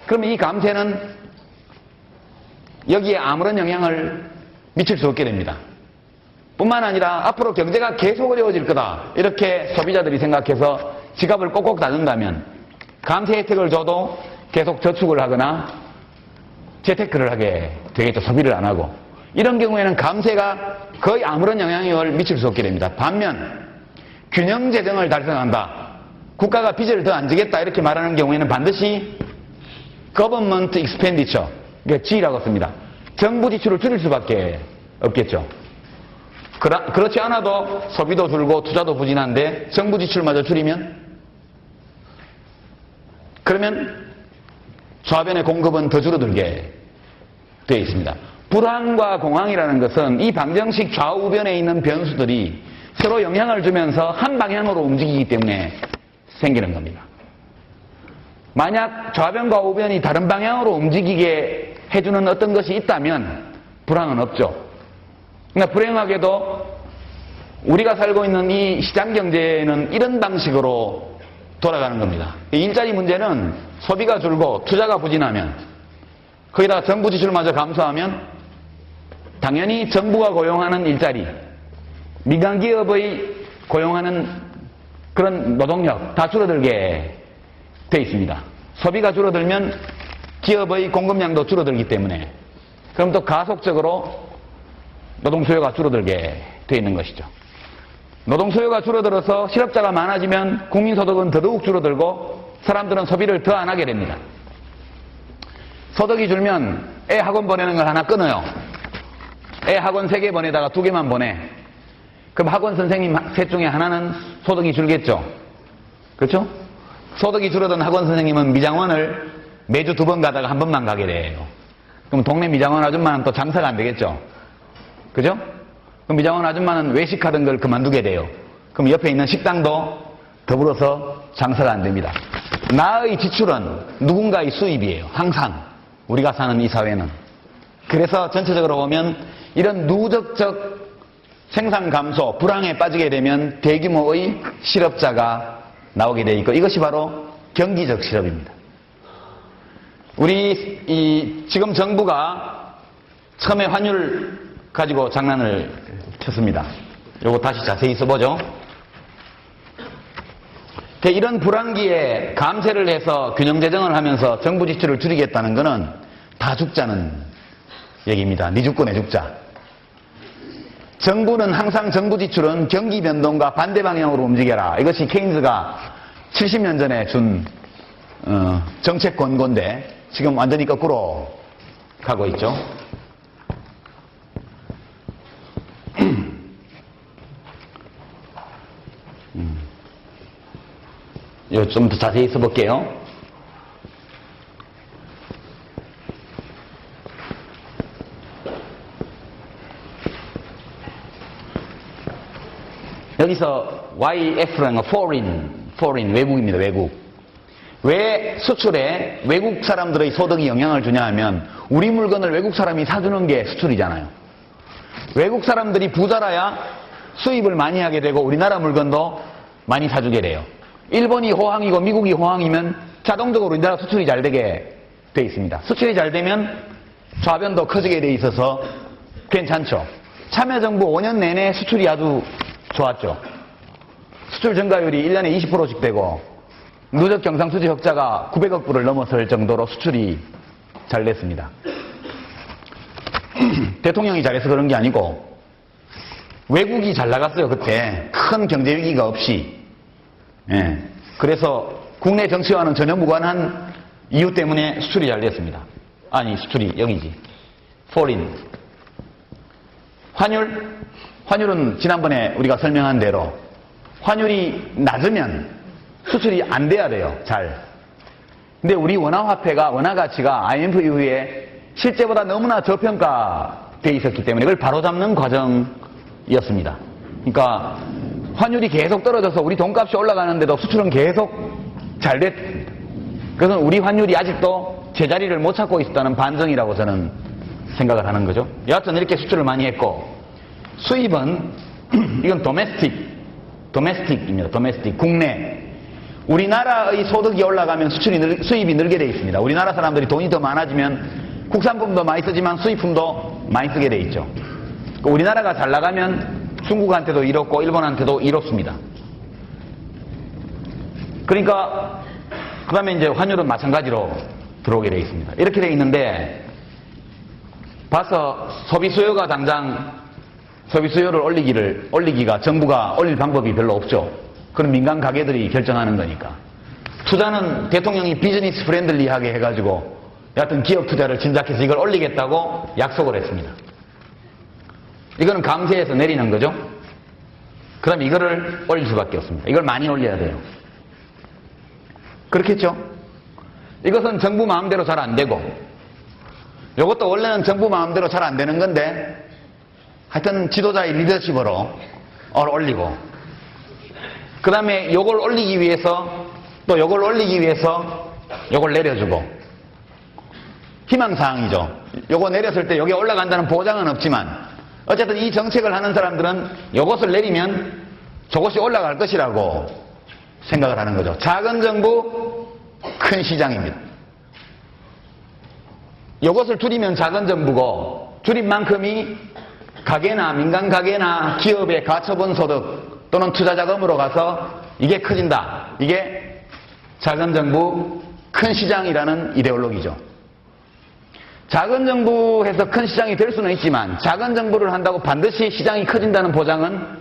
그러면 이 감세는 여기에 아무런 영향을 미칠 수 없게 됩니다. 뿐만 아니라 앞으로 경제가 계속 어려워질 거다 이렇게 소비자들이 생각해서 지갑을 꼭꼭 닫는다면 감세 혜택을 줘도 계속 저축을 하거나 재테크를 하게 되겠죠. 소비를 안 하고. 이런 경우에는 감세가 거의 아무런 영향을 미칠 수 없게 됩니다. 반면 균형 재정을 달성한다. 국가가 빚을 더 안 지겠다 이렇게 말하는 경우에는 반드시 government expenditure, 그러니까 G라고 씁니다. 정부 지출을 줄일 수밖에 없겠죠. 그렇지 않아도 소비도 줄고 투자도 부진한데 정부 지출마저 줄이면 그러면 좌변의 공급은 더 줄어들게 되어 있습니다. 불황과 공황이라는 것은 이 방정식 좌우변에 있는 변수들이 서로 영향을 주면서 한 방향으로 움직이기 때문에 생기는 겁니다. 만약 좌변과 우변이 다른 방향으로 움직이게 해주는 어떤 것이 있다면 불황은 없죠. 그러나 불행하게도 우리가 살고 있는 이 시장 경제는 이런 방식으로 돌아가는 겁니다. 일자리 문제는 소비가 줄고 투자가 부진하면 거기다가 정부 지출마저 감소하면 당연히 정부가 고용하는 일자리, 민간 기업의 고용하는 그런 노동력 다 줄어들게 돼 있습니다. 소비가 줄어들면 기업의 공급량도 줄어들기 때문에 그럼 또 가속적으로 노동 수요가 줄어들게 돼 있는 것이죠. 노동 수요가 줄어들어서 실업자가 많아지면 국민소득은 더더욱 줄어들고 사람들은 소비를 더 안 하게 됩니다. 소득이 줄면 애 학원 보내는 걸 하나 끊어요. 애 학원 3개 보내다가 2개만 보내. 그럼 학원 선생님 셋 중에 하나는 소득이 줄겠죠. 그렇죠? 소득이 줄어든 학원 선생님은 미장원을 매주 2번 가다가 1번만 가게 돼요. 그럼 동네 미장원 아줌마는 또 장사가 안 되겠죠. 그죠? 그럼 미장원 아줌마는 외식하던 걸 그만두게 돼요. 그럼 옆에 있는 식당도 더불어서 장사가 안 됩니다. 나의 지출은 누군가의 수입이에요. 항상 우리가 사는 이 사회는. 그래서 전체적으로 보면 이런 누적적 생산 감소, 불황에 빠지게 되면 대규모의 실업자가 나오게 돼 있고 이것이 바로 경기적 실업입니다. 우리 지금 정부가 처음에 환율 가지고 장난을 쳤습니다. 요거 다시 자세히 써보죠. 이런 불황기에 감세를 해서 균형 재정을 하면서 정부 지출을 줄이겠다는 것은 다 죽자는 얘기입니다. 니 죽고 내 죽자. 정부는 항상 정부 지출은 경기 변동과 반대 방향으로 움직여라. 이것이 케인즈가 70년 전에 준 정책 권고인데 지금 완전히 거꾸로 가고 있죠. 이거 좀 더 자세히 써볼게요. 여기서 YF라는 거 foreign 외국입니다. 외국. 왜 수출에 외국 사람들의 소득이 영향을 주냐 하면 우리 물건을 외국 사람이 사주는 게 수출이잖아요. 외국 사람들이 부자라야 수입을 많이 하게 되고 우리나라 물건도 많이 사주게 돼요. 일본이 호황이고 미국이 호황이면 자동적으로 우리나라 수출이 잘 되게 돼 있습니다. 수출이 잘 되면 좌변도 커지게 돼 있어서 괜찮죠. 참여정부 5년 내내 수출이 아주 좋았죠. 수출 증가율이 1년에 20%씩 되고 누적 경상수지 흑자가 900억 불을 넘어설 정도로 수출이 잘 됐습니다. 대통령이 잘해서 그런 게 아니고 외국이 잘 나갔어요. 그때 큰 경제 위기가 없이. 예. 그래서 국내 정치와는 전혀 무관한 이유 때문에 수출이 잘 됐습니다. 아니 수출이 여기지. foreign. 환율은 지난번에 우리가 설명한 대로 환율이 낮으면 수출이 안 돼야 돼요. 잘. 근데 우리 원화화폐가 원화가치가 IMF 이후에 실제보다 너무나 저평가돼 있었기 때문에 이걸 바로잡는 과정이었습니다. 그러니까 환율이 계속 떨어져서 우리 돈값이 올라가는데도 수출은 계속 잘 됐. 그래서 우리 환율이 아직도 제자리를 못 찾고 있었다는 반증이라고 저는 생각을 하는 거죠. 여하튼 이렇게 수출을 많이 했고 수입은 이건 도메스틱입니다. 도메스틱 국내. 우리나라의 소득이 올라가면 수입이 늘게 돼 있습니다. 우리나라 사람들이 돈이 더 많아지면 국산품도 많이 쓰지만 수입품도 많이 쓰게 돼 있죠. 우리나라가 잘 나가면 중국한테도 이롭고 일본한테도 이롭습니다. 그러니까 그 다음에 이제 환율은 마찬가지로 들어오게 돼 있습니다. 이렇게 돼 있는데 봐서 소비 수요가 당장 소비 수요를 올리기가 정부가 올릴 방법이 별로 없죠. 그건 민간 가게들이 결정하는 거니까. 투자는 대통령이 비즈니스 프렌들리하게 해가지고 여하튼 기업 투자를 진작해서 이걸 올리겠다고 약속을 했습니다. 이거는 감세해서 내리는 거죠. 그 다음에 이거를 올릴 수밖에 없습니다. 이걸 많이 올려야 돼요. 그렇겠죠? 이것은 정부 마음대로 잘 안 되고 이것도 원래는 정부 마음대로 잘 안 되는 건데 하여튼 지도자의 리더십으로 올리고 그 다음에 요걸 올리기 위해서 또 요걸 올리기 위해서 요걸 내려주고 희망사항이죠. 요거 내렸을 때 요게 올라간다는 보장은 없지만 어쨌든 이 정책을 하는 사람들은 요것을 내리면 저것이 올라갈 것이라고 생각을 하는 거죠. 작은 정부, 큰 시장입니다. 요것을 줄이면 작은 정부고 줄인 만큼이 가게나 민간 가게나 기업의 가처분 소득 또는 투자 자금으로 가서 이게 커진다. 이게 작은 정부, 큰 시장이라는 이데올로기죠. 작은 정부에서 큰 시장이 될 수는 있지만 작은 정부를 한다고 반드시 시장이 커진다는 보장은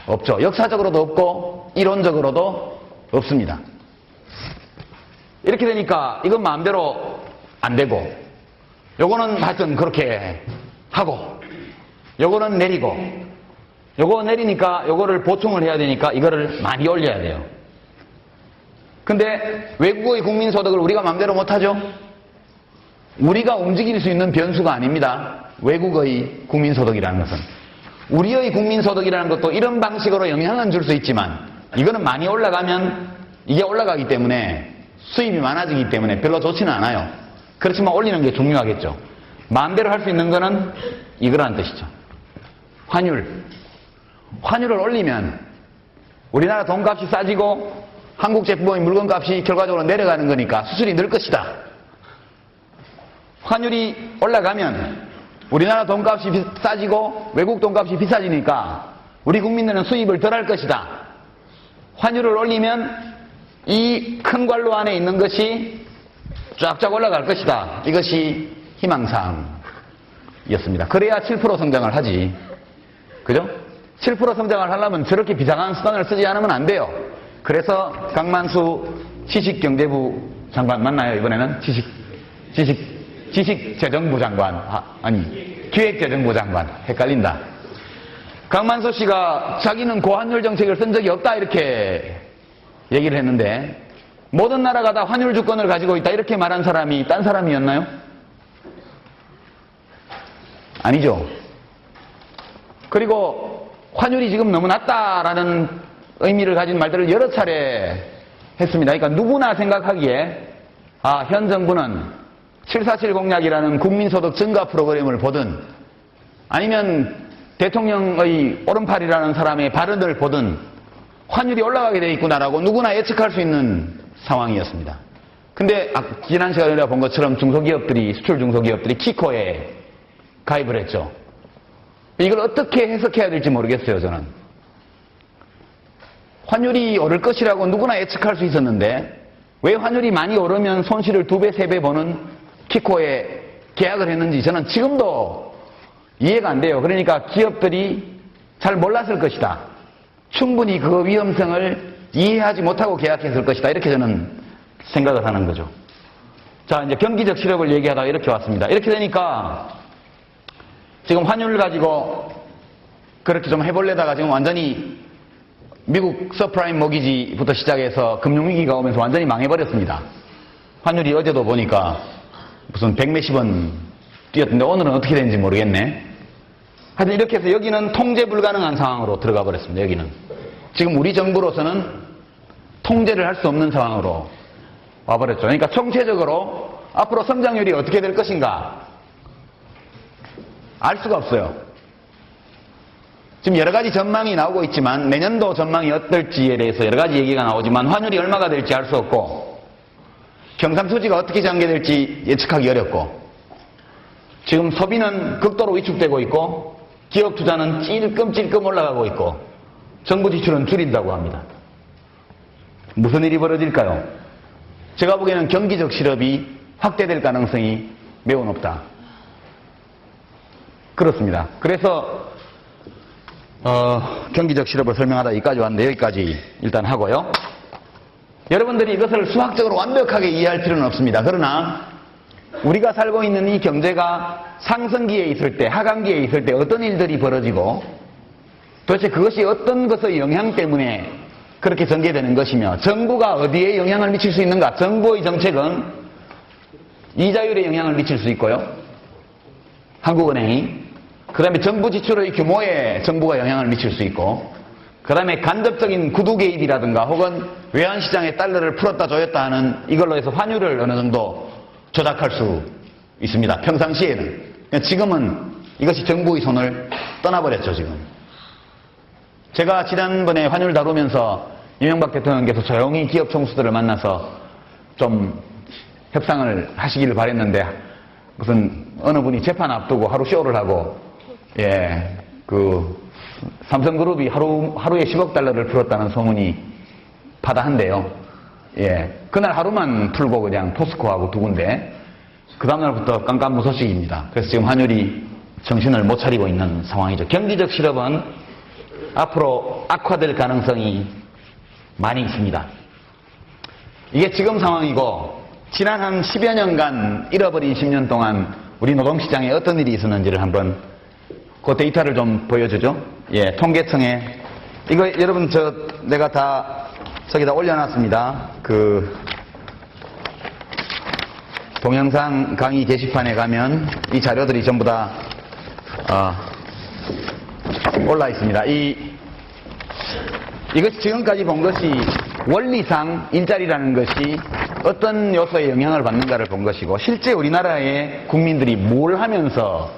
없죠. 역사적으로도 없고 이론적으로도 없습니다. 이렇게 되니까 이건 마음대로 안 되고 요거는 하여튼 그렇게 하고 요거는 내리고 요거 내리니까 요거를 보충을 해야 되니까 이거를 많이 올려야 돼요. 근데 외국의 국민소득을 우리가 마음대로 못하죠? 우리가 움직일 수 있는 변수가 아닙니다. 외국의 국민소득이라는 것은. 우리의 국민소득이라는 것도 이런 방식으로 영향은 줄 수 있지만 이거는 많이 올라가면 이게 올라가기 때문에 수입이 많아지기 때문에 별로 좋지는 않아요. 그렇지만 올리는 게 중요하겠죠. 마음대로 할 수 있는 거는 이거라는 뜻이죠. 환율을 올리면 우리나라 돈값이 싸지고 한국 제품의 물건값이 결과적으로 내려가는 거니까 수출이 늘 것이다. 환율이 올라가면 우리나라 돈값이 싸지고 외국 돈값이 비싸지니까 우리 국민들은 수입을 덜 할 것이다. 환율을 올리면 이 큰 관로 안에 있는 것이 쫙쫙 올라갈 것이다. 이것이 희망사항이었습니다. 그래야 7% 성장을 하지. 그죠? 7% 성장을 하려면 저렇게 비상한 수단을 쓰지 않으면 안 돼요. 그래서 강만수 지식경제부 장관 맞나요? 이번에는 지식재정부 장관. 아니, 기획재정부 장관. 헷갈린다. 강만수 씨가 자기는 고환율 정책을 쓴 적이 없다 이렇게 얘기를 했는데 모든 나라가 다 환율 주권을 가지고 있다 이렇게 말한 사람이 딴 사람이었나요? 아니죠. 그리고 환율이 지금 너무 낮다라는 의미를 가진 말들을 여러 차례 했습니다. 그러니까 누구나 생각하기에 현 정부는 747 공약이라는 국민소득 증가 프로그램을 보든 아니면 대통령의 오른팔이라는 사람의 발언을 보든 환율이 올라가게 돼 있구나라고 누구나 예측할 수 있는 상황이었습니다. 근데 지난 시간에 우리가 본 것처럼 수출 중소기업들이 키코에 가입을 했죠. 이걸 어떻게 해석해야 될지 모르겠어요, 저는. 환율이 오를 것이라고 누구나 예측할 수 있었는데 왜 환율이 많이 오르면 손실을 2배, 3배 보는 키코에 계약을 했는지 저는 지금도 이해가 안 돼요. 그러니까 기업들이 잘 몰랐을 것이다. 충분히 그 위험성을 이해하지 못하고 계약했을 것이다. 이렇게 저는 생각을 하는 거죠. 자, 이제 경기적 실업을 얘기하다가 이렇게 왔습니다. 이렇게 되니까 지금 환율을 가지고 그렇게 좀 해보려다가 지금 완전히 미국 서프라임 모기지부터 시작해서 금융위기가 오면서 완전히 망해버렸습니다. 환율이 어제도 보니까 무슨 100몇십 원 뛰었는데 오늘은 어떻게 되는지 모르겠네. 하여튼 이렇게 해서 여기는 통제 불가능한 상황으로 들어가 버렸습니다. 여기는. 지금 우리 정부로서는 통제를 할 수 없는 상황으로 와버렸죠. 그러니까 총체적으로 앞으로 성장률이 어떻게 될 것인가 알 수가 없어요. 지금 여러 가지 전망이 나오고 있지만 내년도 전망이 어떨지에 대해서 여러 가지 얘기가 나오지만 환율이 얼마가 될지 알 수 없고 경상수지가 어떻게 전개될지 예측하기 어렵고 지금 소비는 극도로 위축되고 있고 기업 투자는 찔끔찔끔 올라가고 있고 정부 지출은 줄인다고 합니다. 무슨 일이 벌어질까요? 제가 보기에는 경기적 실업이 확대될 가능성이 매우 높다. 그렇습니다. 그래서 경기적 실업을 설명하다 여기까지 왔는데 여기까지 일단 하고요. 여러분들이 이것을 수학적으로 완벽하게 이해할 필요는 없습니다. 그러나 우리가 살고 있는 이 경제가 상승기에 있을 때, 하강기에 있을 때 어떤 일들이 벌어지고 도대체 그것이 어떤 것의 영향 때문에 그렇게 전개되는 것이며 정부가 어디에 영향을 미칠 수 있는가? 정부의 정책은 이자율에 영향을 미칠 수 있고요. 한국은행이. 그 다음에 정부 지출의 규모에 정부가 영향을 미칠 수 있고 그 다음에 간접적인 구두 개입이라든가 혹은 외환시장에 달러를 풀었다 조였다 하는 이걸로 해서 환율을 어느 정도 조작할 수 있습니다. 평상시에는. 지금은 이것이 정부의 손을 떠나버렸죠, 지금. 제가 지난번에 환율 다루면서 이명박 대통령께서 조용히 기업 총수들을 만나서 좀 협상을 하시기를 바랬는데 무슨 어느 분이 재판 앞두고 하루 쇼를 하고 예, 삼성그룹이 하루에 10억 달러를 풀었다는 소문이 파다한데요. 예, 그날 하루만 풀고 그냥 포스코하고 두 군데, 그 다음날부터 깜깜무소식입니다. 그래서 지금 환율이 정신을 못 차리고 있는 상황이죠. 경기적 실업은 앞으로 악화될 가능성이 많이 있습니다. 이게 지금 상황이고, 지난 한 10여 년간 잃어버린 10년 동안 우리 노동시장에 어떤 일이 있었는지를 한번 그 데이터를 좀 보여주죠. 예, 통계청에 이거 여러분 내가 다 저기다 올려놨습니다. 동영상 강의 게시판에 가면 이 자료들이 전부 다 올라 있습니다. 이것이 지금까지 본 것이 원리상 일자리라는 것이 어떤 요소에 영향을 받는가를 본 것이고, 실제 우리나라의 국민들이 뭘 하면서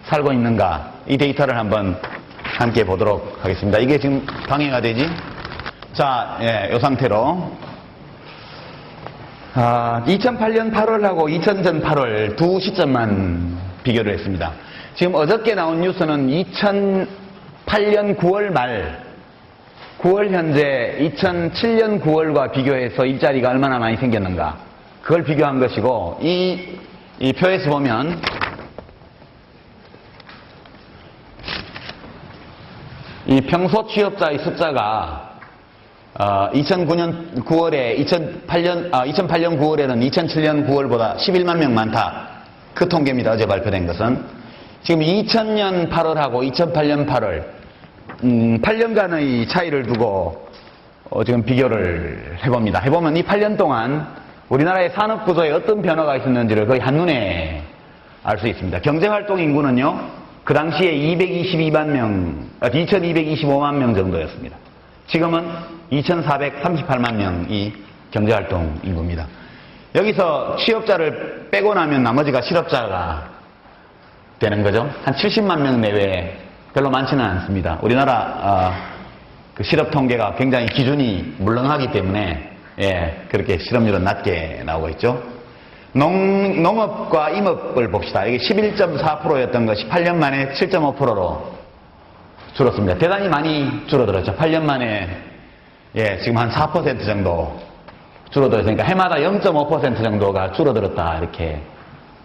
살고 있는가, 이 데이터를 한번 함께 보도록 하겠습니다. 이게 지금 방해가 되지? 자, 이 상태로 2008년 8월하고 2000년 8월 두 시점만 비교를 했습니다. 지금 어저께 나온 뉴스는 2008년 9월 말 9월 현재 2007년 9월과 비교해서 일자리가 얼마나 많이 생겼는가, 그걸 비교한 것이고, 이 표에서 보면 이 평소 취업자의 숫자가 2009년 9월에 2008년 9월에는 2007년 9월보다 11만 명 많다. 그 통계입니다. 어제 발표된 것은. 지금 2000년 8월하고 2008년 8월 8년간의 차이를 두고 지금 비교를 해봅니다. 해보면 이 8년 동안 우리나라의 산업 구조에 어떤 변화가 있었는지를 거의 한눈에 알 수 있습니다. 경제활동 인구는요, 그 당시에 222만 명, 2225만 명 정도였습니다. 지금은 2438만 명이 경제활동 인구입니다. 여기서 취업자를 빼고 나면 나머지가 실업자가 되는 거죠. 한 70만 명 내외, 별로 많지는 않습니다. 우리나라 실업 통계가 굉장히 기준이 물렁하기 때문에 그렇게 실업률은 낮게 나오고 있죠. 농업과 임업을 봅시다. 이게 11.4%였던 것이 8년 만에 7.5%로 줄었습니다. 대단히 많이 줄어들었죠. 8년 만에 지금 한 4% 정도 줄어들었으니까 해마다 0.5% 정도가 줄어들었다, 이렇게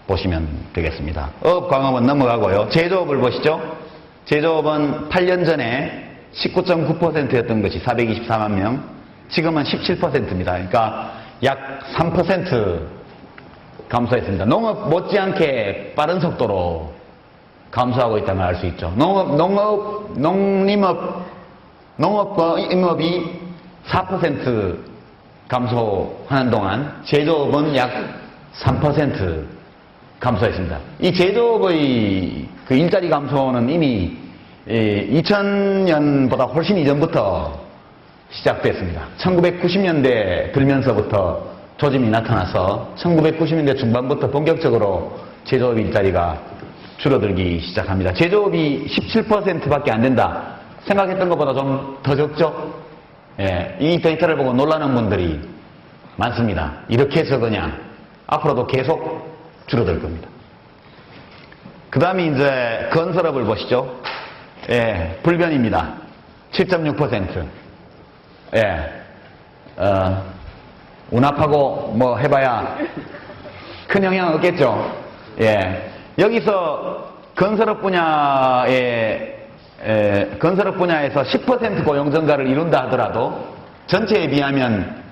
보시면 되겠습니다. 어업, 광업은 넘어가고요. 제조업을 보시죠. 제조업은 8년 전에 19.9%였던 것이 424만 명, 지금은 17%입니다. 그러니까 약 3% 감소했습니다. 농업 못지않게 빠른 속도로 감소하고 있다는 걸 알 수 있죠. 농업과 임업이 4% 감소하는 동안 제조업은 약 3% 감소했습니다. 이 제조업의 그 일자리 감소는 이미 2000년보다 훨씬 이전부터 시작됐습니다. 1990년대 들면서부터 조짐이 나타나서 1990년대 중반부터 본격적으로 제조업 일자리가 줄어들기 시작합니다. 제조업이 17%밖에 안 된다 생각했던 것보다 좀 더 적죠? 이 데이터를 보고 놀라는 분들이 많습니다. 이렇게 적으냐? 앞으로도 계속 줄어들 겁니다. 그 다음에 이제 건설업을 보시죠. 불변입니다. 7.6%. 운합하고 뭐 해봐야 큰 영향 없겠죠. 여기서 건설업 분야에서 10% 고용 증가를 이룬다 하더라도 전체에 비하면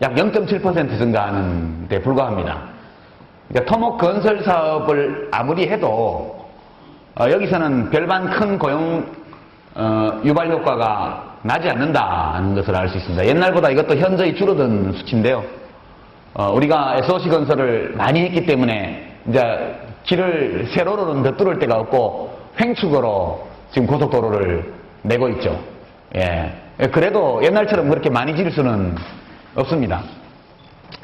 약 0.7% 증가하는 데 불과합니다. 그러니까 토목 건설 사업을 아무리 해도 여기서는 별반 큰 고용 유발 효과가 나지 않는다는 것을 알 수 있습니다. 옛날보다 이것도 현저히 줄어든 수치인데요. 우리가 SOC 건설을 많이 했기 때문에 이제 길을 세로로는 더 뚫을 데가 없고 횡축으로 지금 고속도로를 내고 있죠. 그래도 옛날처럼 그렇게 많이 지을 수는 없습니다.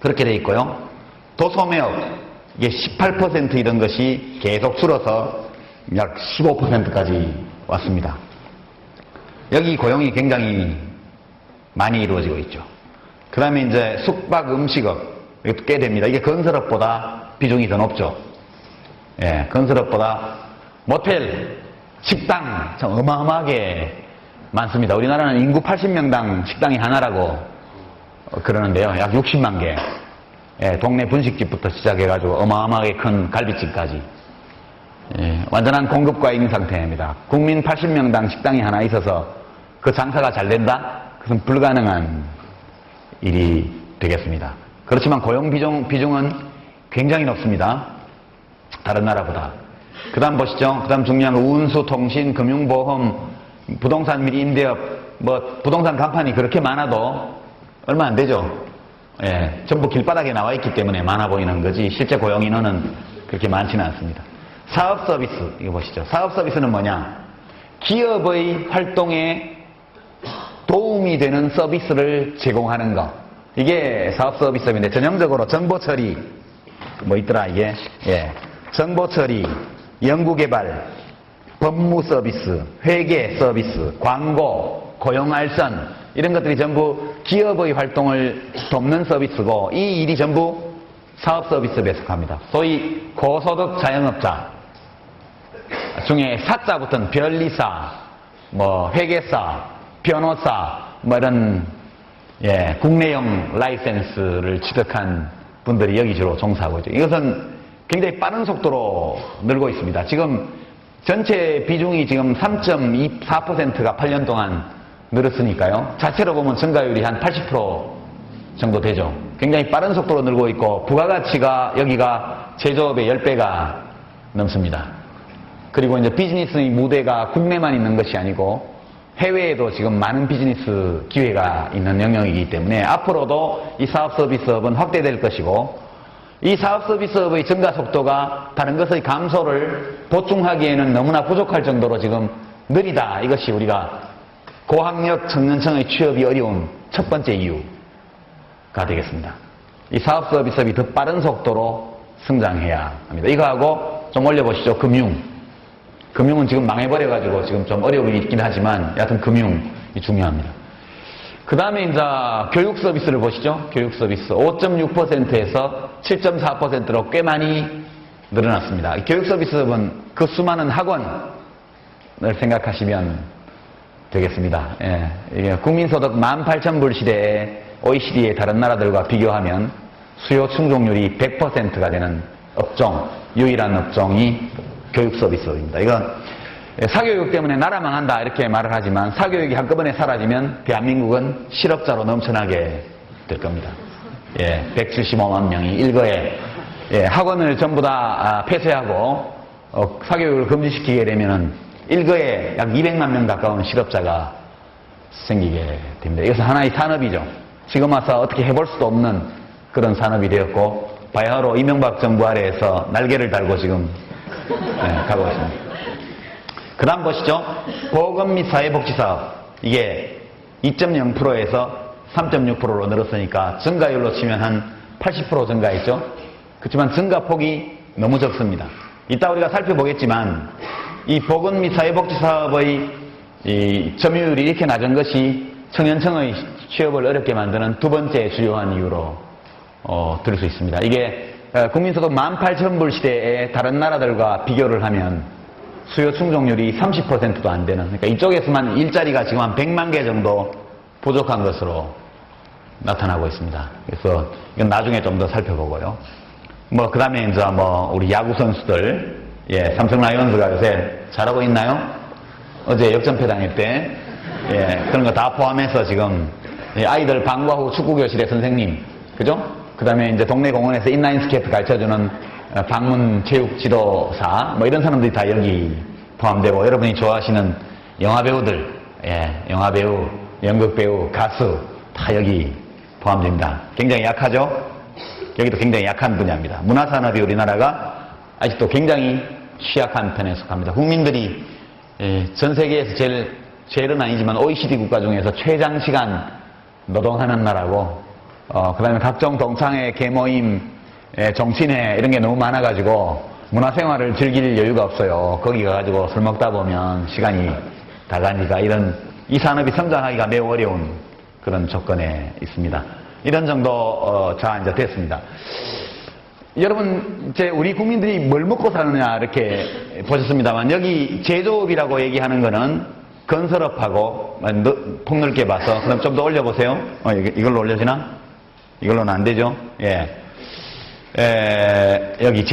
그렇게 돼 있고요. 도소매업, 이게 18%이던 것이 계속 줄어서 약 15%까지 왔습니다. 여기 고용이 굉장히 많이 이루어지고 있죠. 그 다음에 이제 숙박, 음식업, 이것도 꽤 됩니다. 이게 건설업보다 비중이 더 높죠. 건설업보다 모텔, 식당 참 어마어마하게 많습니다. 우리나라는 인구 80명당 식당이 하나라고 그러는데요. 약 60만 개. 예, 동네 분식집부터 시작해가지고 어마어마하게 큰 갈비집까지. 예, 완전한 공급과 있는 상태입니다. 국민 80명당 식당이 하나 있어서 그 장사가 잘 된다? 그것은 불가능한 일이 되겠습니다. 그렇지만 고용 비중은 굉장히 높습니다. 다른 나라보다. 그 다음 보시죠. 그 다음 중요한 거 운수, 통신, 금융보험, 부동산 및 임대업, 부동산 간판이 그렇게 많아도 얼마 안 되죠. 예, 전부 길바닥에 나와 있기 때문에 많아 보이는 거지 실제 고용 인원은 그렇게 많지는 않습니다. 사업 서비스, 이거 보시죠. 사업 서비스는 뭐냐? 기업의 활동에 도움이 되는 서비스를 제공하는 거. 이게 사업 서비스인데 전형적으로 정보 처리, 뭐 있더라 이게? 예, 정보 처리, 연구 개발, 법무 서비스, 회계 서비스, 광고, 고용 알선 이런 것들이 전부 기업의 활동을 돕는 서비스고 이 일이 전부 사업 서비스에 속합니다. 소위 고소득 자영업자 중에 사자 붙은 변리사, 회계사, 변호사 이런 국내용 라이센스를 취득한 분들이 여기 주로 종사하고 있죠. 이것은 굉장히 빠른 속도로 늘고 있습니다. 지금 전체 비중이 지금 3.24%가 8년 동안 늘었으니까요. 자체로 보면 증가율이 한 80% 정도 되죠. 굉장히 빠른 속도로 늘고 있고 부가가치가 여기가 제조업의 10배가 넘습니다. 그리고 이제 비즈니스의 무대가 국내만 있는 것이 아니고 해외에도 지금 많은 비즈니스 기회가 있는 영역이기 때문에 앞으로도 이 사업 서비스업은 확대될 것이고 이 사업 서비스업의 증가 속도가 다른 것의 감소를 보충하기에는 너무나 부족할 정도로 지금 느리다. 이것이 우리가 고학력 청년층의 취업이 어려운 첫 번째 이유가 되겠습니다. 이 사업 서비스업이 더 빠른 속도로 성장해야 합니다. 이거하고 좀 올려보시죠. 금융은 지금 망해버려가지고 지금 좀 어려움이 있긴 하지만 여하튼 금융이 중요합니다. 그 다음에 이제 교육 서비스를 보시죠. 교육 서비스 5.6%에서 7.4%로 꽤 많이 늘어났습니다. 교육 서비스업은 그 수많은 학원을 생각하시면 되겠습니다. 예, 이게 국민소득 18,000불 시대에 OECD의 다른 나라들과 비교하면 수요 충족률이 100%가 되는 업종, 유일한 업종이 교육 서비스입니다. 이건 사교육 때문에 나라 망한다 이렇게 말을 하지만 사교육이 한꺼번에 사라지면 대한민국은 실업자로 넘쳐나게 될 겁니다. 175만 명이 일거에 학원을 전부 다 폐쇄하고 사교육을 금지시키게 되면은 일거에 약 200만 명 가까운 실업자가 생기게 됩니다. 이것은 하나의 산업이죠. 지금 와서 어떻게 해볼 수도 없는 그런 산업이 되었고 바야흐로 이명박 정부 아래에서 날개를 달고 지금 가고 있습니다. 그 다음 보시죠. 보건 및 사회복지사업 이게 2.0%에서 3.6%로 늘었으니까 증가율로 치면 한 80% 증가했죠. 그렇지만 증가폭이 너무 적습니다. 이따 우리가 살펴보겠지만 이 보건 및 사회복지사업의 이 점유율이 이렇게 낮은 것이 청년층의 취업을 어렵게 만드는 두 번째 주요한 이유로 들을 수 있습니다. 이게 국민소득 18,000불 시대에 다른 나라들과 비교를 하면 수요 충족률이 30%도 안 되는, 그러니까 이쪽에서만 일자리가 지금 한 100만 개 정도 부족한 것으로 나타나고 있습니다. 그래서 이건 나중에 좀 더 살펴보고요. 그 다음에 이제 우리 야구 선수들, 삼성 라이온즈가 요새 잘하고 있나요? 어제 역전패 당할 때, 그런 거 다 포함해서 지금 아이들 방과 후 축구교실의 선생님, 그죠? 그 다음에 이제 동네 공원에서 인라인 스케이트 가르쳐주는 방문 체육 지도사, 이런 사람들이 다 여기 포함되고, 여러분이 좋아하시는 영화배우들, 영화배우, 연극배우, 가수, 다 여기 포함됩니다. 굉장히 약하죠? 여기도 굉장히 약한 분야입니다. 문화산업이 우리나라가 아직도 굉장히 취약한 편에 속합니다. 국민들이 전 세계에서 제일은 아니지만 OECD 국가 중에서 최장시간 노동하는 나라고, 그 다음에 각종 동창회, 개모임, 정신회 이런 게 너무 많아가지고 문화생활을 즐길 여유가 없어요. 거기 가가지고 술 먹다 보면 시간이 다 가니까 이 산업이 성장하기가 매우 어려운 그런 조건에 있습니다. 이런 정도 이제 됐습니다. 여러분, 이제 우리 국민들이 뭘 먹고 사느냐, 이렇게 보셨습니다만, 여기 제조업이라고 얘기하는 거는 건설업하고, 폭넓게 봐서, 그럼 좀 더 올려보세요. 이걸로 올려지나? 이걸로는 안 되죠? 예. 여기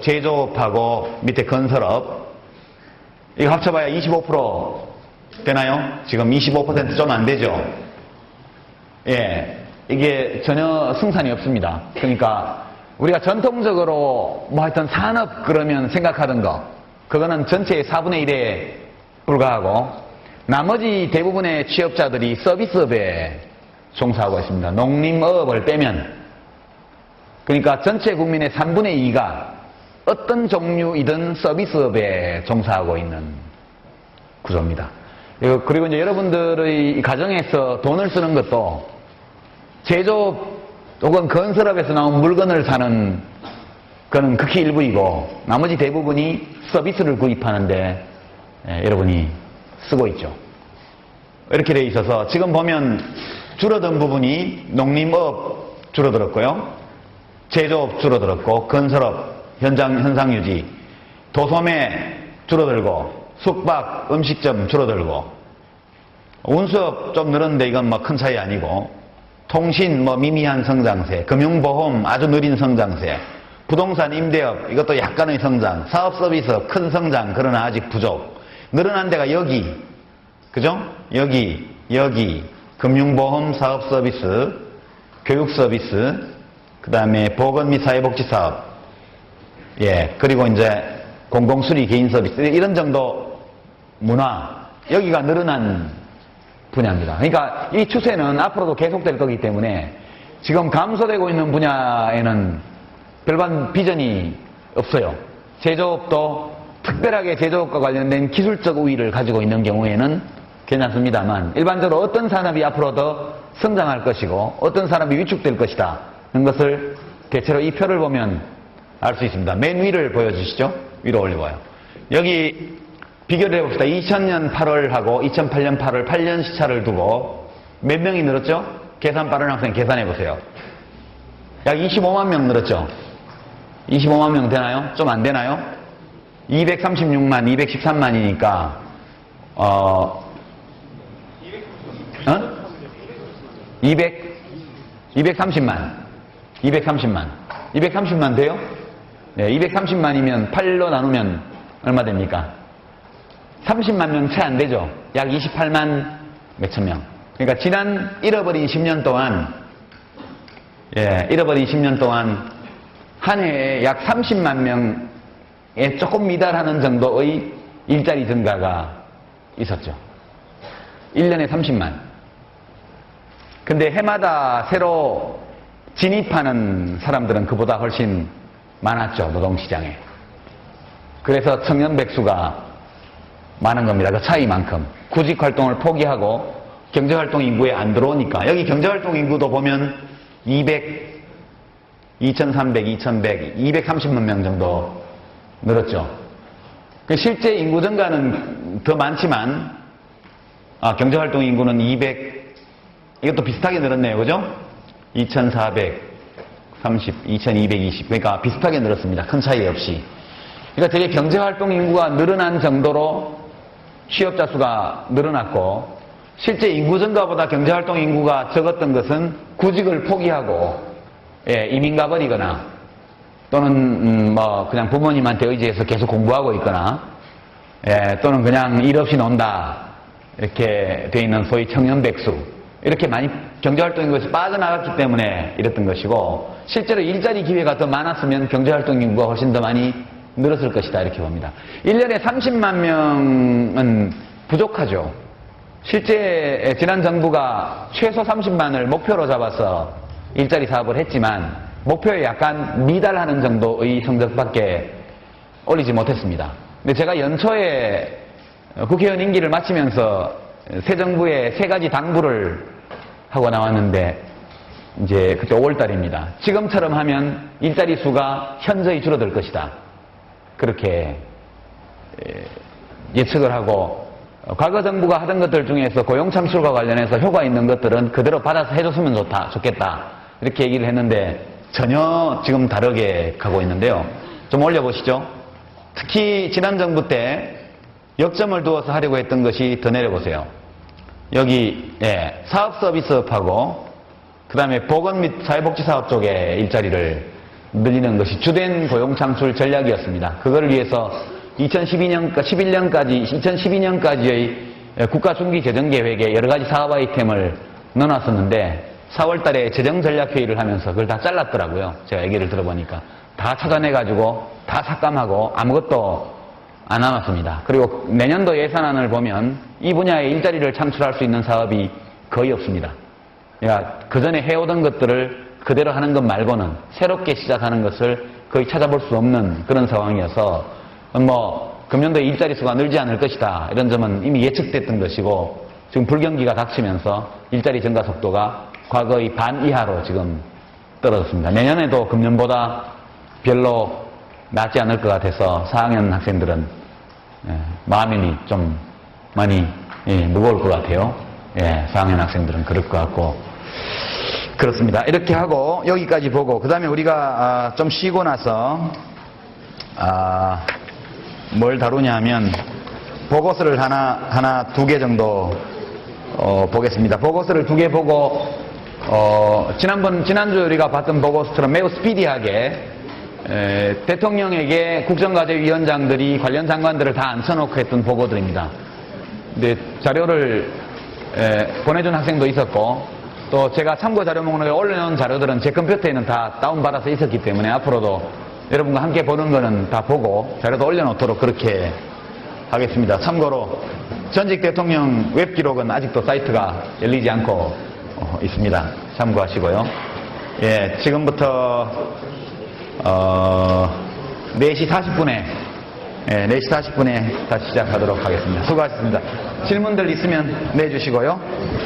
제조업하고 밑에 건설업. 이거 합쳐봐야 25% 되나요? 지금 25% 좀 안 되죠? 예. 이게 전혀 승산이 없습니다. 그러니까, 우리가 전통적으로 뭐 하여튼 산업 그러면 생각하던 거, 그거는 전체의 4분의 1에 불과하고, 나머지 대부분의 취업자들이 서비스업에 종사하고 있습니다. 농림업을 빼면. 그러니까 전체 국민의 3분의 2가 어떤 서비스업에 종사하고 있는 구조입니다. 그리고 이제 여러분들의 가정에서 돈을 쓰는 것도 제조업 혹은 건설업에서 나온 물건을 사는 그건 극히 일부이고 나머지 대부분이 서비스를 구입하는데 여러분이 쓰고 있죠. 이렇게 돼 있어서 지금 보면 줄어든 부분이 농림업 줄어들었고요. 제조업 줄어들었고 건설업 현상 유지, 도소매 줄어들고 숙박 음식점 줄어들고 운수업 좀 늘었는데 이건 뭐 큰 차이 아니고 통신 뭐 미미한 성장세, 금융보험 아주 느린 성장세, 부동산 임대업 이것도 약간의 성장, 사업 서비스 큰 성장 그러나 아직 부족. 늘어난 데가 여기, 그죠? 여기 금융보험 사업 서비스, 교육 서비스, 그 다음에 보건 및 사회복지 사업, 예, 그리고 이제 공공수리 개인 서비스 이런 정도 문화 여기가 늘어난 분야입니다. 그러니까 이 추세는 앞으로도 계속될 거기 때문에 지금 감소되고 있는 분야에는 별반 비전이 없어요. 제조업도 특별하게 제조업과 관련된 기술적 우위를 가지고 있는 경우에는 괜찮습니다만 일반적으로 어떤 산업이 앞으로 더 성장할 것이고 어떤 산업이 위축될 것이다 하는 것을 대체로 이 표를 보면 알 수 있습니다. 맨 위를 보여주시죠. 위로 올려봐요. 여기 비교를 해봅시다. 2000년 8월하고 2008년 8월 8년 시차를 두고 몇 명이 늘었죠? 계산 빠른 학생 계산해보세요. 약 25만 명 늘었죠? 25만 명 되나요? 좀 안 되나요? 236만, 213만이니까 230만 돼요? 네, 230만이면 8로 나누면 얼마 됩니까? 30만 명 채 안 되죠? 약 28만 몇천 명. 그러니까 지난 잃어버린 10년 동안, 잃어버린 10년 동안 한 해에 약 30만 명에 조금 미달하는 정도의 일자리 증가가 있었죠. 1년에 30만. 근데 해마다 새로 진입하는 사람들은 그보다 훨씬 많았죠, 노동시장에. 그래서 청년 백수가 많은 겁니다. 그 차이만큼. 구직 활동을 포기하고 경제활동 인구에 안 들어오니까. 여기 경제활동 인구도 보면 2300, 2100, 230만 명 정도 늘었죠. 실제 인구 증가는 더 많지만, 경제활동 인구는 200, 이것도 비슷하게 늘었네요. 그죠? 2430, 2220. 그러니까 비슷하게 늘었습니다. 큰 차이 없이. 그러니까 되게 경제활동 인구가 늘어난 정도로 취업자 수가 늘어났고, 실제 인구 증가보다 경제활동 인구가 적었던 것은 구직을 포기하고, 이민 가버리거나, 또는, 그냥 부모님한테 의지해서 계속 공부하고 있거나, 또는 그냥 일 없이 논다, 이렇게 돼 있는 소위 청년 백수, 이렇게 많이 경제활동 인구에서 빠져나갔기 때문에 이랬던 것이고, 실제로 일자리 기회가 더 많았으면 경제활동 인구가 훨씬 더 많이 늘었을 것이다, 이렇게 봅니다. 1년에 30만 명은 부족하죠. 실제 지난 정부가 최소 30만을 목표로 잡아서 일자리 사업을 했지만 목표에 약간 미달하는 정도의 성적밖에 올리지 못했습니다. 근데 제가 연초에 국회의원 임기를 마치면서 새 정부에 3가지 당부를 하고 나왔는데 이제 그때 5월달입니다. 지금처럼 하면 일자리 수가 현저히 줄어들 것이다. 그렇게 예측을 하고 과거 정부가 하던 것들 중에서 고용 창출과 관련해서 효과 있는 것들은 그대로 받아서 해줬으면 좋겠다. 이렇게 얘기를 했는데 전혀 지금 다르게 가고 있는데요. 좀 올려보시죠. 특히 지난 정부 때 역점을 두어서 하려고 했던 것이 더 내려보세요. 여기 사업 서비스업하고 그 다음에 보건 및 사회복지사업 쪽에 일자리를 늘리는 것이 주된 고용 창출 전략이었습니다. 그거를 위해서 2012년까지의 국가 중기 재정 계획에 여러 가지 사업 아이템을 넣어놨었는데 4월 달에 재정 전략 회의를 하면서 그걸 다 잘랐더라고요. 제가 얘기를 들어보니까. 다 찾아내가지고 다 삭감하고 아무것도 안 남았습니다. 그리고 내년도 예산안을 보면 이 분야에 일자리를 창출할 수 있는 사업이 거의 없습니다. 그러니까 그 전에 해오던 것들을 그대로 하는 것 말고는 새롭게 시작하는 것을 거의 찾아볼 수 없는 그런 상황이어서 금년도에 일자리 수가 늘지 않을 것이다. 이런 점은 이미 예측됐던 것이고 지금 불경기가 닥치면서 일자리 증가 속도가 과거의 반 이하로 지금 떨어졌습니다. 내년에도 금년보다 별로 낫지 않을 것 같아서 4학년 학생들은 마음이 좀 많이 무거울 것 같아요. 4학년 학생들은 그럴 것 같고 그렇습니다. 이렇게 하고 여기까지 보고 그 다음에 우리가 좀 쉬고 나서 뭘 다루냐 하면 보고서를 하나 두 개 정도 보겠습니다. 보고서를 두 개 보고 지난주 우리가 봤던 보고서처럼 매우 스피디하게 대통령에게 국정과제위원장들이 관련 장관들을 다 앉혀놓고 했던 보고들입니다. 근데 자료를 보내준 학생도 있었고 또 제가 참고 자료 목록에 올려놓은 자료들은 제 컴퓨터에는 다 다운받아서 있었기 때문에 앞으로도 여러분과 함께 보는 거는 다 보고 자료도 올려놓도록 그렇게 하겠습니다. 참고로 전직 대통령 웹기록은 아직도 사이트가 열리지 않고 있습니다. 참고하시고요. 지금부터 4시 40분에 4시 40분에 다시 시작하도록 하겠습니다. 수고하셨습니다. 질문들 있으면 내주시고요.